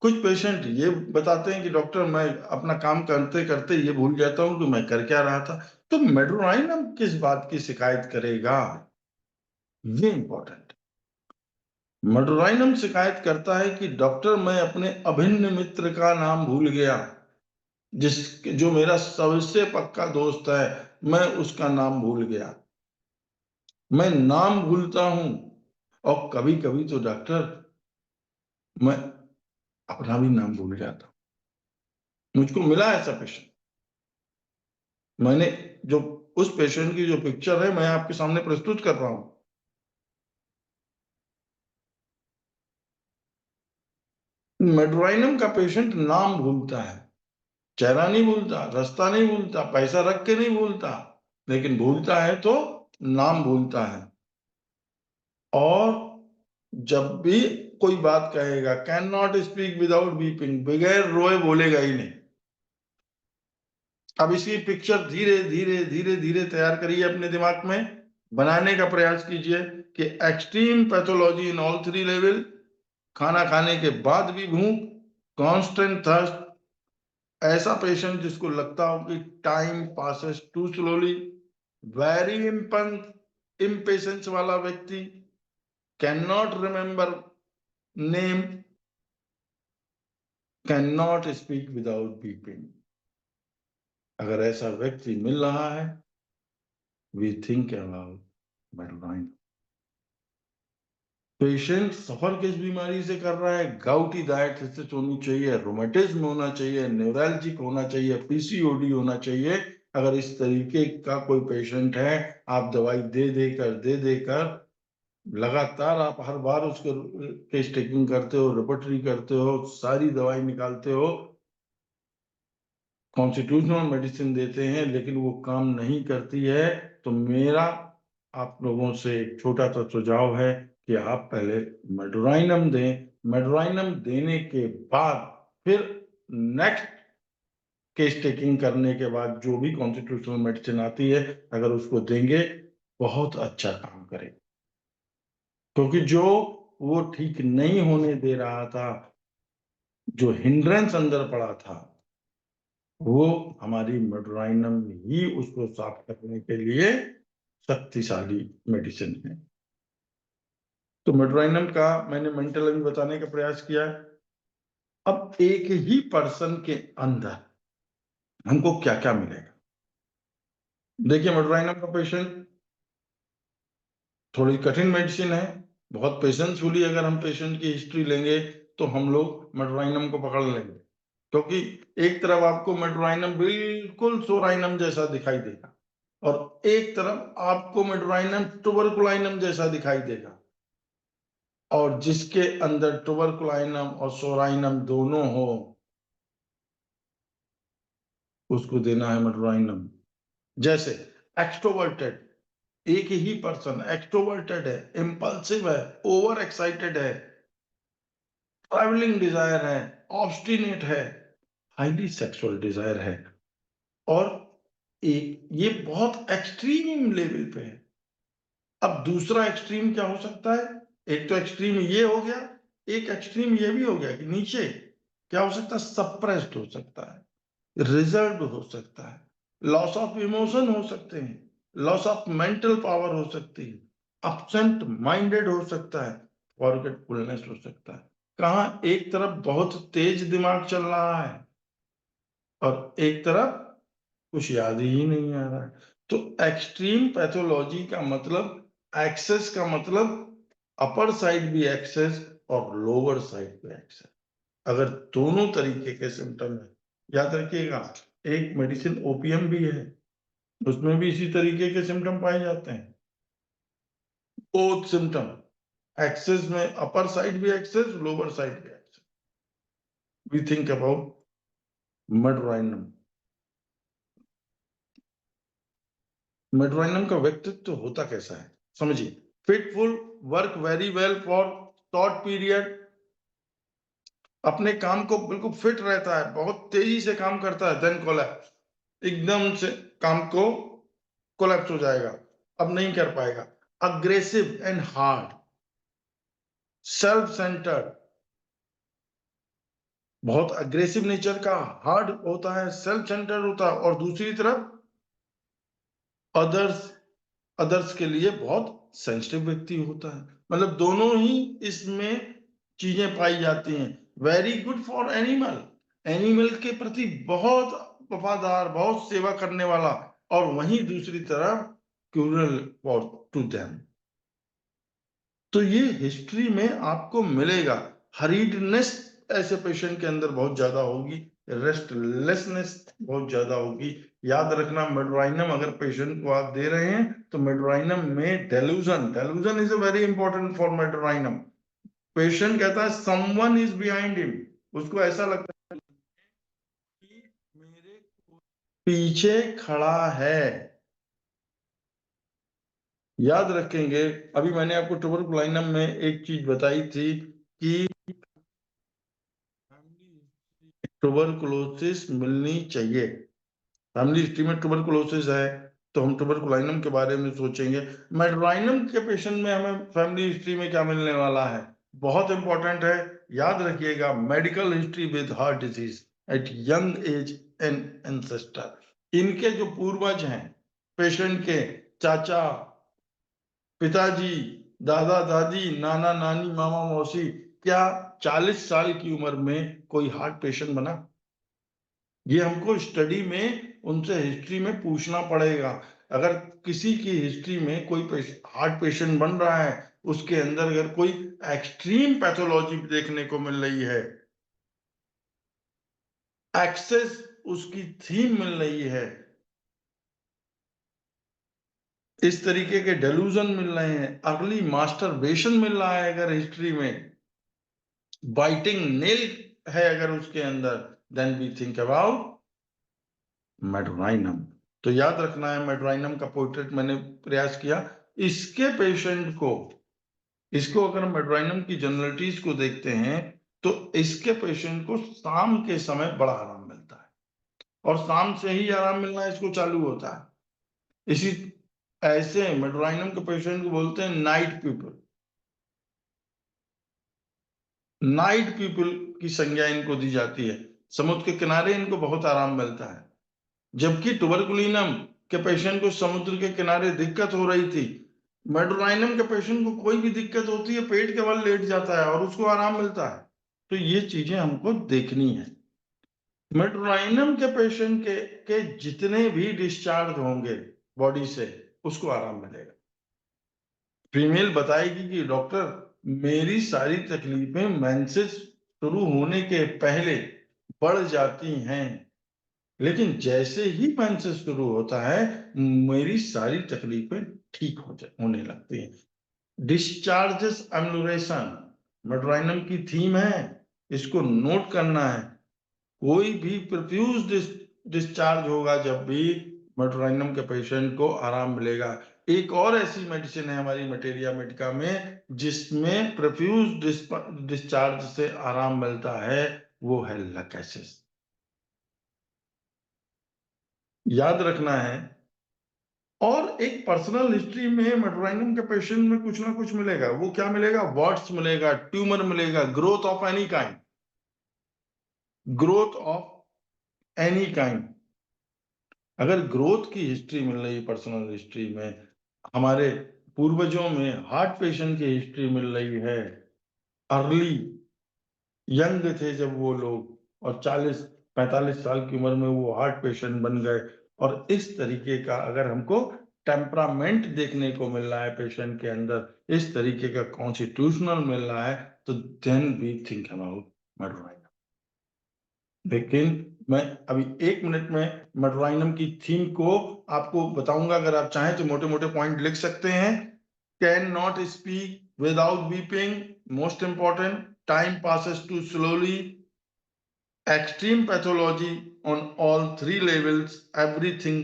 कुछ पेशेंट ये बताते हैं कि डॉक्टर मैं अपना काम करते करते ये भूल जाता हूं कि मैं कर क्या रहा था। तो मेडोराइनम किस बात की शिकायत करेगा? ये इंपॉर्टेंट। मेडोराइनम शिकायत करता है कि डॉक्टर मैं अपने अभिन्न मित्र का नाम भूल गया, जिस जो मेरा सबसे पक्का दोस्त है, मैं उसका नाम भूल गया। मैं नाम भूलता हूं, और कभी कभी तो डॉक्टर मैं अपना भी नाम भूल जाता हूं। मुझको मिला ऐसा पेशेंट, मैंने जो उस पेशेंट की जो पिक्चर है मैं आपके सामने प्रस्तुत कर रहा हूं। मेडोराइनम का पेशेंट नाम भूलता है, चेहरा नहीं भूलता, रास्ता नहीं भूलता, पैसा रख के नहीं भूलता, लेकिन भूलता है तो नाम भूलता है। और जब भी कोई बात कहेगा, can not speak without weeping, बगैर रोए बोलेगा ही नहीं। अब इसकी पिक्चर धीरे धीरे धीरे धीरे तैयार करिए, अपने दिमाग में बनाने का प्रयास कीजिए कि extreme pathology in all three level, खाना खाने के बाद भी भूख, कांस्टेंट थर्स्ट, ऐसा पेशेंट जिसको लगता हो कि time passes too slowly, very impatience वाला व्यक्ति, can not remember name, can not speak without weeping. अगर ऐसा व्यक्ति मिल रहा है, we think about medorrhinum. Patient suffer किस बीमारी से कर रहा है? गाउटी डायथिसिस होनी चाहिए, रोमेटिज्म होना चाहिए, न्यूरैल्जिक होना चाहिए, पीसीओडी होना चाहिए। अगर इस तरीके का कोई पेशेंट है, आप दवाई दे देकर लगातार आप हर बार उसके केस टेकिंग करते हो, रिपोर्टरी करते हो, सारी दवाई निकालते हो, कॉन्स्टिट्यूशनल मेडिसिन देते हैं, लेकिन वो काम नहीं करती है, तो मेरा आप लोगों से एक छोटा सा सुझाव है कि आप पहले मेडोराइनम दें। मेडोराइनम देने के बाद फिर नेक्स्ट केस टेकिंग करने के बाद जो भी कॉन्स्टिट्यूशनल मेडिसिन आती है, अगर उसको देंगे, बहुत अच्छा काम करेगा। क्योंकि जो वो ठीक नहीं होने दे रहा था, जो हिंड्रेंस अंदर पड़ा था, वो हमारी मेडोराइनम ही उसको साफ करने के लिए शक्तिशाली मेडिसिन है। तो मेडोराइनम का मैंने मेंटल अभी बताने का प्रयास किया है। अब एक ही पर्सन के अंदर हमको क्या क्या मिलेगा? देखिए, मेडोराइनम का पेशेंट, थोड़ी कठिन मेडिसिन है, बहुत पेशेंसफुली अगर हम पेशेंट की हिस्ट्री लेंगे तो हम लोग मेडोराइनम को पकड़ लेंगे, क्योंकि एक तरफ आपको मेडोराइनम बिल्कुल सोराइनम जैसा दिखाई देगा और एक तरफ आपको मेडोराइनम ट्यूबरकुलाइनम जैसा दिखाई देगा, और जिसके अंदर ट्यूबरकुलाइनम और सोराइनम दोनों हो उसको देना है मेडोराइनम। जैसे एक्सट्रोवर्टेड, एक ही पर्सन एक्सट्रोवर्टेड है, इम्पल्सिव है, ओवर एक्साइटेड है, ट्रैवलिंग डिजायर है, ऑब्स्टिनेट है, हाईली सेक्सुअल डिजायर है, और एक ये बहुत एक्सट्रीम लेवल पे है। अब दूसरा एक्सट्रीम क्या हो सकता है? एक तो एक्सट्रीम ये हो गया, एक एक्सट्रीम ये भी हो गया कि नीचे क्या हो सकता है? सप्रेस्ड हो सकता है, रिजर्व हो सकता है, लॉस ऑफ इमोशन हो सकते हैं, लॉस ऑफ मेंटल पावर हो सकती है, अपसेंट माइंडेड हो सकता है, फॉरगेटफुलनेस हो सकता है। कहाँ एक तरफ बहुत तेज दिमाग चल रहा है और एक तरफ कुछ याद ही नहीं आ रहा है। तो एक्सट्रीम पैथोलॉजी का मतलब, एक्सेस का मतलब अपर साइड भी एक्सेस और लोअर साइड भी एक्सेस। अगर दोनों तरीके के सिम्टम है, याद रखिएगा, एक मेडिसिन ओपीएम भी है, उसमें भी इसी तरीके के सिम्टम पाए जाते हैं। बोथ सिम्टम, एक्सेस में अपर साइड भी एक्सेस, लोअर साइड भी excess. We think about medorrhinum. Medorrhinum का व्यक्तित्व होता कैसा है समझिए। Fitful, work very well for short period, अपने काम को बिल्कुल फिट रहता है, बहुत तेजी से काम करता है, देन कोलैप्स, एकदम से काम को कोलैप्स हो जाएगा, अब नहीं कर पाएगा। Aggressive and hard, self centred, बहुत अग्रेसिव नेचर का, हार्ड होता है, सेल्फ सेंटर्ड होता है, और दूसरी तरफ अदर्स अदर्स के लिए बहुत सेंसिटिव व्यक्ति होता है। मतलब दोनों ही इसमें चीजें पाई जाती हैं। Very good for animal, animal के प्रति बहुत वफादार, बहुत सेवा करने वाला, और वहीं दूसरी तरफ क्रूरल फॉर टू देम। तो ये हिस्ट्री में आपको मिलेगा। हरीडनेस ऐसे पेशेंट के अंदर बहुत ज्यादा होगी, रेस्टलेसनेस बहुत ज्यादा होगी। याद रखना, मेडोराइनम अगर पेशेंट को आप दे रहे हैं तो मेडोराइनम में delusion, delusion is a very important for medorrhinum. Patient कहता है समवन इज बिहाइंड हिम, उसको ऐसा लगता है कि मेरे पीछे खड़ा है। याद रखेंगे, अभी मैंने आपको ट्यूबरकुलाइनम में एक चीज बताई थी कि ट्यूबरकुलोसिस मिलनी चाहिए। फैमिली हिस्ट्री में ट्यूबरकुलोसिस है तो हम ट्यूबरकुलाइनम के बारे में सोचेंगे। मेडोराइनम के पेशेंट में हमें फैमिली हिस्ट्री में क्या मिलने वाला है, बहुत इंपॉर्टेंट है। याद रखिएगा, medical history with heart disease eight young age and ancestor. इनके जो पूर्वज हैं पेशेंट के, चाचा, पिताजी, दादा दादी, नाना नानी, मामा मौसी, क्या 40 साल की उम्र में कोई हार्ट पेशेंट बना? ये हमको स्टडी में उनसे हिस्ट्री में पूछना पड़ेगा। अगर किसी की हिस्ट्री में कोई हार्ट पेशेंट बन रहा है, उसके अंदर अगर कोई एक्सट्रीम पैथोलॉजी देखने को मिल रही है, एक्सेस उसकी थीम मिल रही है, इस तरीके के डेलूजन मिल रहे हैं, अर्ली मास्टरबेशन मिल रहा है अगर हिस्ट्री में, बाइटिंग नेल है अगर उसके अंदर, then we think about medorrhinum. तो याद रखना है, मेडोराइनम का पोर्ट्रेट मैंने प्रयास किया। इसके पेशेंट को, इसको अगर हम मेडोराइनम की जनरलिटीज को देखते हैं तो इसके पेशेंट को शाम के समय बड़ा आराम मिलता है, और शाम से ही आराम मिलना इसको चालू होता है। इसी ऐसे मेडोराइनम के पेशेंट को बोलते हैं नाइट पीपल। नाइट पीपल की संज्ञा इनको दी जाती है। समुद्र के किनारे इनको बहुत आराम मिलता है, जबकि ट्यूबरकुलिनम के पेशेंट को समुद्र के किनारे दिक्कत हो रही थी। मेडोराइनम के पेशेंट को कोई भी दिक्कत होती है, पेट के बल लेट जाता है और उसको आराम मिलता है। तो ये चीजें हमको देखनी है। मेडोराइनम के पेशेंट के जितने भी डिस्चार्ज होंगे बॉडी से, उसको आराम मिलेगा। फीमेल बताएगी कि डॉक्टर मेरी सारी तकलीफें मेंसेस शुरू होने के पहले बढ़ जाती हैं, लेकिन जैसे ही मेंसेस शुरू होता है मेरी सारी तकलीफें ठीक होने लगती हैं। डिस्चार्जेस एम्नुरेशन मेड्राइनम की थीम है, इसको नोट करना है। कोई भी प्रोफ्यूज डिस्चार्ज होगा जब भी मेड्राइनम के पेशेंट को आराम मिलेगा। एक और ऐसी मेडिसिन है हमारी मटेरिया मेडिका में जिसमें प्रोफ्यूज डिस्चार्ज से आराम मिलता है, वो है लैकेसिस। याद रखना है। और एक पर्सनल हिस्ट्री में मेड्राइनम के पेशेंट में कुछ ना कुछ मिलेगा। वो क्या मिलेगा? वॉट्स मिलेगा, ट्यूमर मिलेगा, growth of any kind, growth of any kind. अगर ग्रोथ की हिस्ट्री मिल रही पर्सनल हिस्ट्री में, हमारे पूर्वजों में हार्ट पेशेंट की हिस्ट्री मिल रही है, अर्ली यंग थे जब वो लोग और 40-45 साल की उम्र में वो हार्ट पेशेंट बन गए, और इस तरीके का अगर हमको टेम्परामेंट देखने को मिल रहा है पेशेंट के अंदर, इस तरीके का कॉन्स्टिट्यूशनल मिल रहा है, तो देन वी थिंक अबाउट मेड्राइनम। लेकिन मैं अभी 1 मिनट में मेड्राइनम की थीम को आपको बताऊंगा। अगर आप चाहें तो मोटे मोटे पॉइंट लिख सकते हैं। Can not speak without weeping, most important, time passes too slowly, extreme pathology on all 3 levels, everything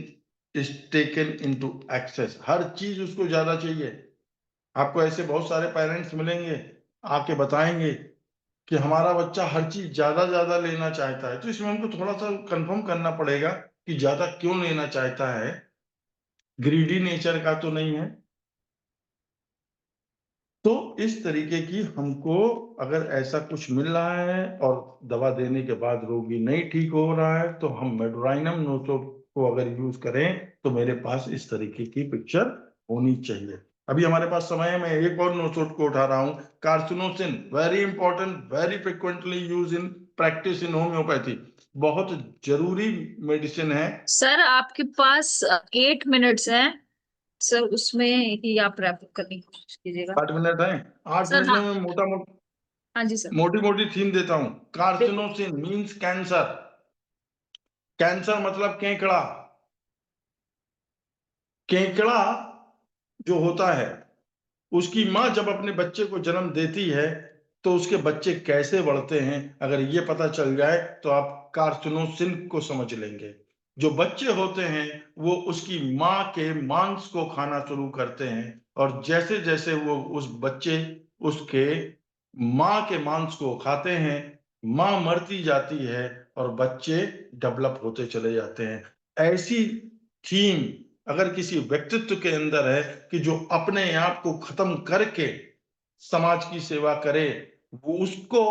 is taken into access। हर चीज उसको ज्यादा चाहिए। आपको ऐसे बहुत सारे पेरेंट्स मिलेंगे, आके बताएंगे कि हमारा बच्चा हर चीज ज्यादा ज्यादा लेना चाहता है। तो इसमें हमको थोड़ा सा कंफर्म करना पड़ेगा कि ज्यादा क्यों लेना चाहता है। ग्रीडी नेचर का तो नहीं है। तो इस तरीके की हमको अगर ऐसा कुछ मिल रहा है और दवा देने के बाद रोगी नहीं ठीक हो रहा है, तो हम मेड्राइनम नोसोट को अगर यूज करें तो मेरे पास इस तरीके की पिक्चर होनी चाहिए। अभी हमारे पास समय है, मैं एक और नोसोट को उठा रहा हूं, carcinosin, very important, very frequently use in practice in homeopathy. बहुत जरूरी मेडिसिन है। सर आपके पास 8 मिनट्स हैं सर, उसमें ही आप रैप करने की कोशिश कीजिएगा। 8 मिनट है, 8 सर मिनट में हाँ, मैं मोटा मोटा हाँ जी सर। मोटी मोटी थीम देता हूं। बिल्कुल। Carcinosin means cancer. कैंसर मतलब केकड़ा। केकड़ा जो होता है, उसकी माँ जब अपने बच्चे को जन्म देती है तो उसके बच्चे कैसे बढ़ते हैं, अगर ये पता चल जाए तो आप कार्सिनोसिन को समझ लेंगे। जो बच्चे होते हैं वो उसकी माँ के मांस को खाना शुरू करते हैं, और जैसे जैसे वो उस बच्चे उसके माँ के मांस को खाते हैं, माँ मरती जाती है और बच्चे डेवलप होते चले जाते हैं। ऐसी थीम अगर किसी व्यक्तित्व के अंदर है कि जो अपने आप को खत्म करके समाज की सेवा करे, वो उसको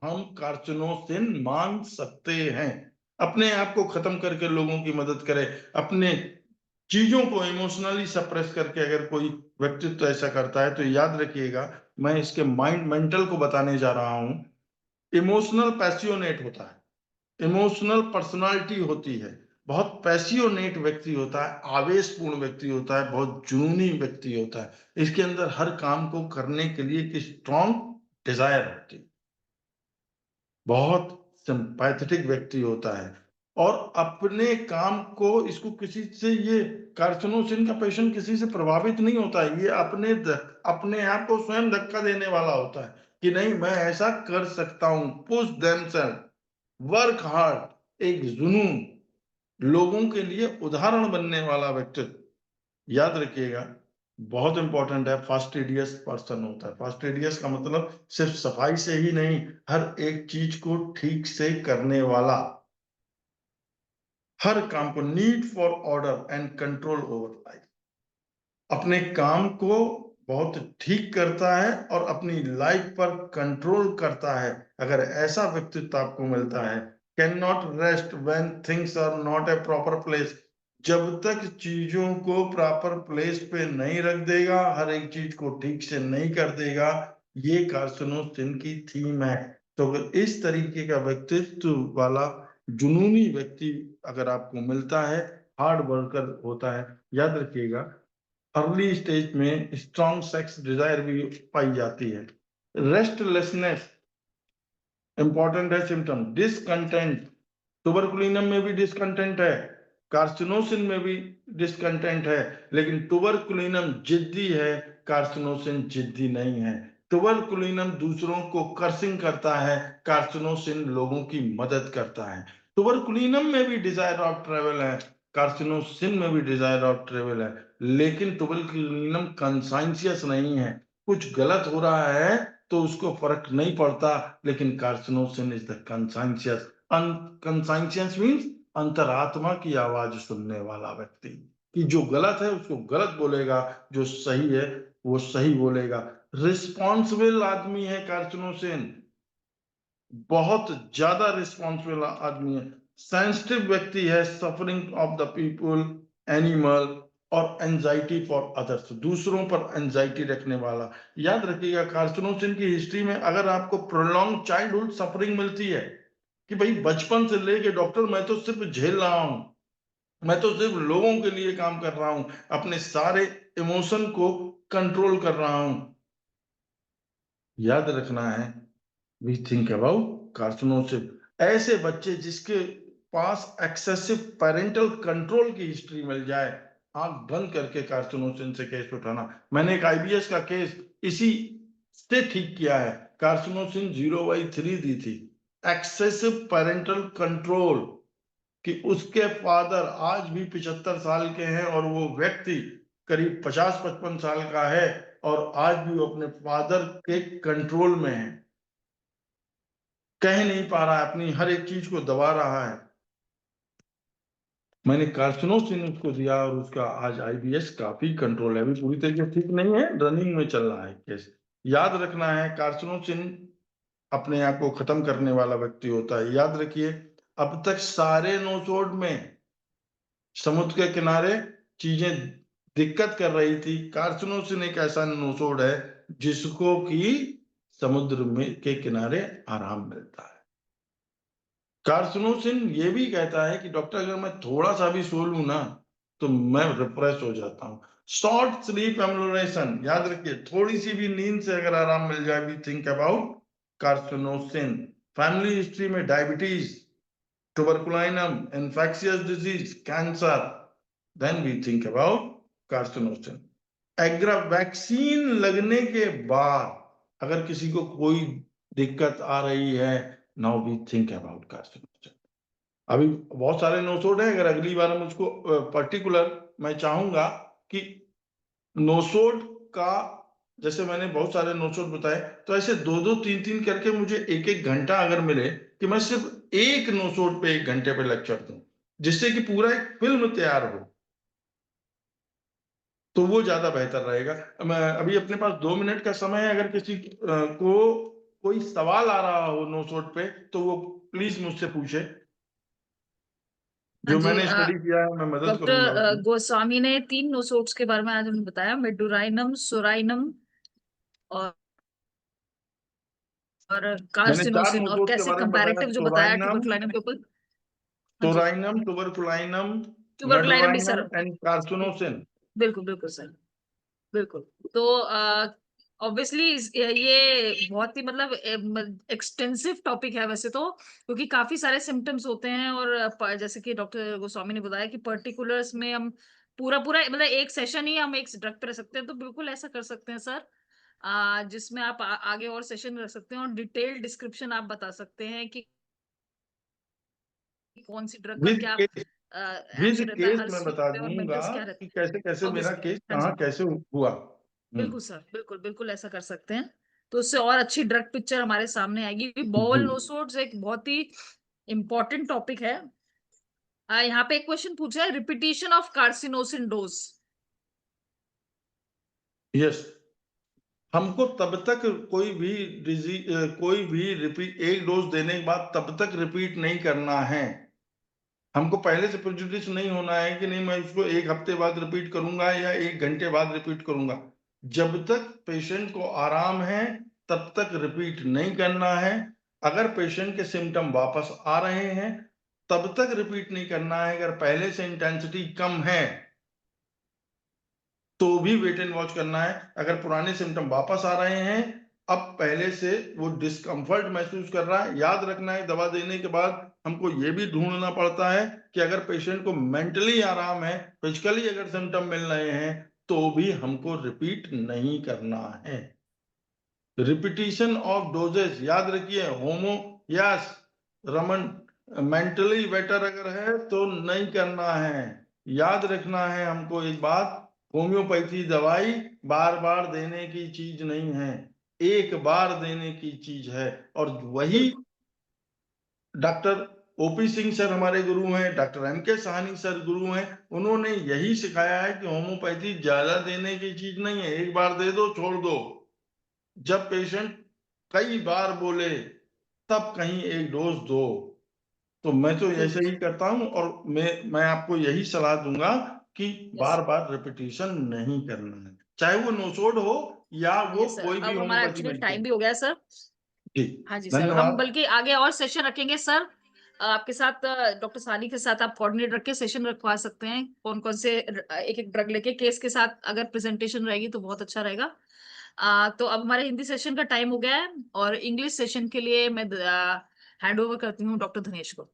हम कार्सिनोसिन मान सकते हैं। अपने आप को खत्म करके लोगों की मदद करे, अपने चीजों को इमोशनली सप्रेस करके अगर कोई व्यक्तित्व ऐसा करता है, तो याद रखिएगा मैं इसके माइंड मेंटल को बताने जा रहा हूं। इमोशनल पैसियोनेट होता है, इमोशनल पर्सनालिटी होती है, बहुत पैसियोनेट व्यक्ति होता है, आवेशपूर्ण व्यक्ति होता है, बहुत जुनूनी व्यक्ति होता है। इसके अंदर हर काम को करने के लिए एक स्ट्रॉन्ग डिजायर होती है, बहुत सिंपैथेटिक व्यक्ति होता है, और अपने काम को, इसको किसी से, ये कार्सिनोसिन का पेशेंट किसी से प्रभावित नहीं होता है, ये अपने आप को स्वयं धक्का देने वाला होता है कि नहीं मैं ऐसा कर सकता हूं। पुश देमसेल्फ, वर्क हार्ड, एक जुनून, लोगों के लिए उदाहरण बनने वाला व्यक्तित्व। याद रखिएगा बहुत इंपॉर्टेंट है, फास्टिडियस पर्सन होता है। फास्टिडियस का मतलब सिर्फ सफाई से ही नहीं, हर एक चीज को ठीक से करने वाला, हर काम को, need for order and control over life, अपने काम को बहुत ठीक करता है और अपनी लाइफ पर कंट्रोल करता है। अगर ऐसा व्यक्तित्व आपको मिलता है, can not rest when things are not a proper place, जब तक चीजों को प्रॉपर प्लेस पे नहीं रख देगा, हर एक चीज को ठीक से नहीं कर देगा, ये कार्सिनोसिन की थीम है। तो अगर इस तरीके का व्यक्तित्व वाला जुनूनी व्यक्ति अगर आपको मिलता है, हार्ड वर्कर होता है, याद रखिएगा अर्ली स्टेज में स्ट्रॉन्ग सेक्स डिजायर भी पाई जाती है। रेस्टलेसनेस इंपॉर्टेंट है सिम्टम। डिसकंटेंट, टुबरकुलिनम में भी डिसकंटेंट है, कार्सिनोसिन में भी डिसकंटेंट है, लेकिन टुबरकुलिनम जिद्दी है, कार्सिनोसिन जिद्दी नहीं है। टुबरकुलिनम दूसरों को कर्सिंग करता है, कार्सिनोसिन लोगों की मदद करता है। टुबरकुलिनम में भी डिजायर ऑफ ट्रेवल है, कार्सिनोसिन में भी डिजायर ऑफ ट्रेवल है, लेकिन टुबरकुलिनम कंसाइंशियस नहीं है। कुछ गलत हो रहा है तो उसको फर्क नहीं पड़ता, लेकिन carcinosin is the conscientious. Unconscious means अंतरात्मा की आवाज सुनने वाला व्यक्ति, कि जो गलत है उसको गलत बोलेगा, जो सही है वो सही बोलेगा। रिस्पॉन्सिबल आदमी है कार्सिनोसिन, बहुत ज्यादा रिस्पॉन्सिबल आदमी है। सेंसिटिव व्यक्ति है, suffering of the people, animal और एंजाइटी फॉर अदर्स, दूसरों पर एंजाइटी रखने वाला। याद रखिएगा कार्सिनोसिन की हिस्ट्री में अगर आपको प्रोलॉन्ग चाइल्डहुड सफरिंग मिलती है कि भाई बचपन से लेके डॉक्टर मैं तो सिर्फ झेल रहा हूं, मैं तो सिर्फ लोगों के लिए काम कर रहा हूं, अपने सारे इमोशन को कंट्रोल कर रहा हूं, याद रखना है वी थिंक अबाउट कार्सिनोसिन। ऐसे बच्चे जिसके पास एक्सेसिव पेरेंटल कंट्रोल की हिस्ट्री मिल जाए, आंख बंद करके कार्सिनोसिन से केस उठाना। मैंने एक आईबीएस का केस इसी से ठीक किया है, कार्सिनोसिन 0/3 दी थी। एक्सेसिव पेरेंटल कंट्रोल, कि उसके फादर आज भी 75 साल के हैं और वो व्यक्ति करीब 50-55 साल का है और आज भी वो अपने फादर के कंट्रोल में है, कह नहीं पा रहा है, अपनी हर एक चीज को दबा रहा है। मैंने कार्सिनोसिन उसको दिया और उसका आज आईबीएस काफी कंट्रोल है, अभी पूरी तरीके से ठीक नहीं है, रनिंग में चल रहा है केस। याद रखना है कार्सिनोसिन अपने आप को खत्म करने वाला व्यक्ति होता है। याद रखिए, अब तक सारे नोसोड में समुद्र के किनारे चीजें दिक्कत कर रही थी, कार्सिनोसिन एक ऐसा नोसोड है जिसको कि समुद्र में के किनारे आराम मिलता है। कार्सिनोसिन ये भी कहता है कि डॉक्टर अगर मैं थोड़ा सा भी सो लूं ना तो मैं रिफ्रेश हो जाता हूं। शॉर्ट स्लीप एम्लोरेशन, याद रखिए थोड़ी सी भी नींद से अगर आराम मिल जाए, we think about carcinosin. Family history में diabetes, tuberculinum, infectious disease, cancer, then we think about carcinosin. एग्रा वैक्सीन लगने के बाद अगर किसी को कोई दिक्कत आ रही है, now we think about carcinosin. अभी बहुत सारे नोसोड है, अगर अगली बार हम उसको पर्टिकुलर मैं चाहूंगा कि नोसोड का, जैसे मैंने बहुत सारे नोसोड बताए, तो ऐसे 2-2, 3-3 करके मुझे 1-1 घंटा अगर मिले कि मैं सिर्फ एक नोसोड पे 1 घंटे पे लेक्चर दूं, जिससे कि पूरा एक फिल्म तैयार हो, तो वो ज्यादा बेहतर रहेगा। मैं अभी अपने पास 2 मिनट का समय है, अगर किसी को कोई सवाल आ रहा हो नोसोड पे तो वो प्लीज मुझसे पूछे, हाँ जो जी। मैंने स्टडी किया है मैं मदद करूंगा डॉक्टर उसमें। गोस्वामी ने 3 नोसोड्स के बारे में आज हमें बताया, मेडुराइनम, सोराइनम और मैंने 4 कार्सिनोसिन, और नोसोड के कैसे बारे में बताया, कंपैरेटिव जो बताया ट्यूबरकुलाइनम के ऊपर। हाँ जी। सोराइनम, टुबरकुलाइनम, ट्यूबरकुलाइनम भी सर, मेडोराइनम एंड कार्सिनोसिन। बिल्कुल बिल्कुल सर, बिल्कुल। तो ऑब्वियसली ये बहुत ही मतलब एक्सटेंसिव टॉपिक है वैसे तो, क्योंकि काफी सारे सिम्टम्स होते हैं, और जैसे कि डॉक्टर गोस्वामी ने बताया कि पर्टिकुलर्स में हम पूरा पूरा मतलब एक सेशन ही हम एक ड्रग पे रख सकते हैं, तो बिल्कुल ऐसा कर सकते हैं सर। जिसमें आप आगे और सेशन रख सकते हैं और डिटेल्ड डिस्क्रिप्शन आप बता सकते हैं कि कौन सी ड्रग का विद क्या केस, विद एक्शन रहता है केस हर मैं स्टेज बता पे, और दूंगा मेंटल्स क्या कि रहते कैसे कैसे हैं मेरा ऑब्वियसली। केस हाँ कहाँ जी, कैसे हुआ। बिल्कुल सर, बिल्कुल बिल्कुल ऐसा कर सकते हैं। तो उससे और अच्छी ड्रग पिक्चर हमारे सामने आएगी। जी। बॉवल नोसोड्स एक बहुत ही इंपॉर्टेंट टॉपिक है। यहाँ पे एक क्वेश्चन पूछा है, repetition of carcinosin dose. Yes, हमको तब तक कोई भी डिजीज, कोई भी रिपीट, एक डोज देने के बाद तब तक रिपीट नहीं करना है। हमको पहले से प्रेजुडिस नहीं होना है कि नहीं मैं इसको 1 हफ्ते बाद रिपीट करूंगा या 1 घंटे बाद रिपीट करूंगा। जब तक पेशेंट को आराम है तब तक रिपीट नहीं करना है। अगर पेशेंट के सिम्टम वापस आ रहे हैं तब तक रिपीट नहीं करना है। अगर पहले से इंटेंसिटी कम है तो भी वेट एंड वॉच करना है। अगर पुराने सिम्टम वापस आ रहे हैं, अब पहले से वो डिस्कम्फर्ट महसूस कर रहा है, याद रखना है दवा देने के बाद हमको ये भी ढूंढना पड़ता है कि अगर पेशेंट को मेंटली आराम है, फिजिकली अगर सिम्टम मिल रहे हैं, तो भी हमको रिपीट नहीं करना है। रिपीटिशन ऑफ डोजेस याद रखिए, होमो यस रमन मेंटली बेटर अगर है तो नहीं करना है। याद रखना है हमको एक बात, होम्योपैथी दवाई बार बार देने की चीज नहीं है, एक बार देने की चीज है। और वही डॉक्टर ओपी सिंह सर हमारे गुरु हैं, डॉक्टर एम के साहनी सर गुरु हैं, उन्होंने यही सिखाया है कि होम्योपैथी ज्यादा देने की चीज नहीं है, एक बार दे दो छोड़ दो। जब पेशेंट कई बार बोले तब कहीं एक डोज दो। तो मैं तो ऐसे ही करता हूं, और मैं आपको यही सलाह दूंगा कि बार बार रिपीटिशन नहीं करना है, चाहे वो नोसोड हो या वो यस सर, कोई भी अब हमारा होम्योपैथी एक्चुअली टाइम मेडिसिन। भी हो गया है सर। जी, हाँ जी सर, हम धन्यवाद। बल्कि आगे और सेशन रखेंगे सर। आपके साथ डॉक्टर सानी के साथ आप कोऑर्डिनेट रख के सेशन रखवा सकते हैं, कौन कौन से एक एक ड्रग लेके केस के साथ अगर प्रेजेंटेशन रहेगी तो बहुत अच्छा रहेगा। तो अब हमारे हिंदी सेशन का टाइम हो गया है और इंग्लिश सेशन के लिए मैं हैंड ओवर करती हूँ डॉक्टर धनेश को।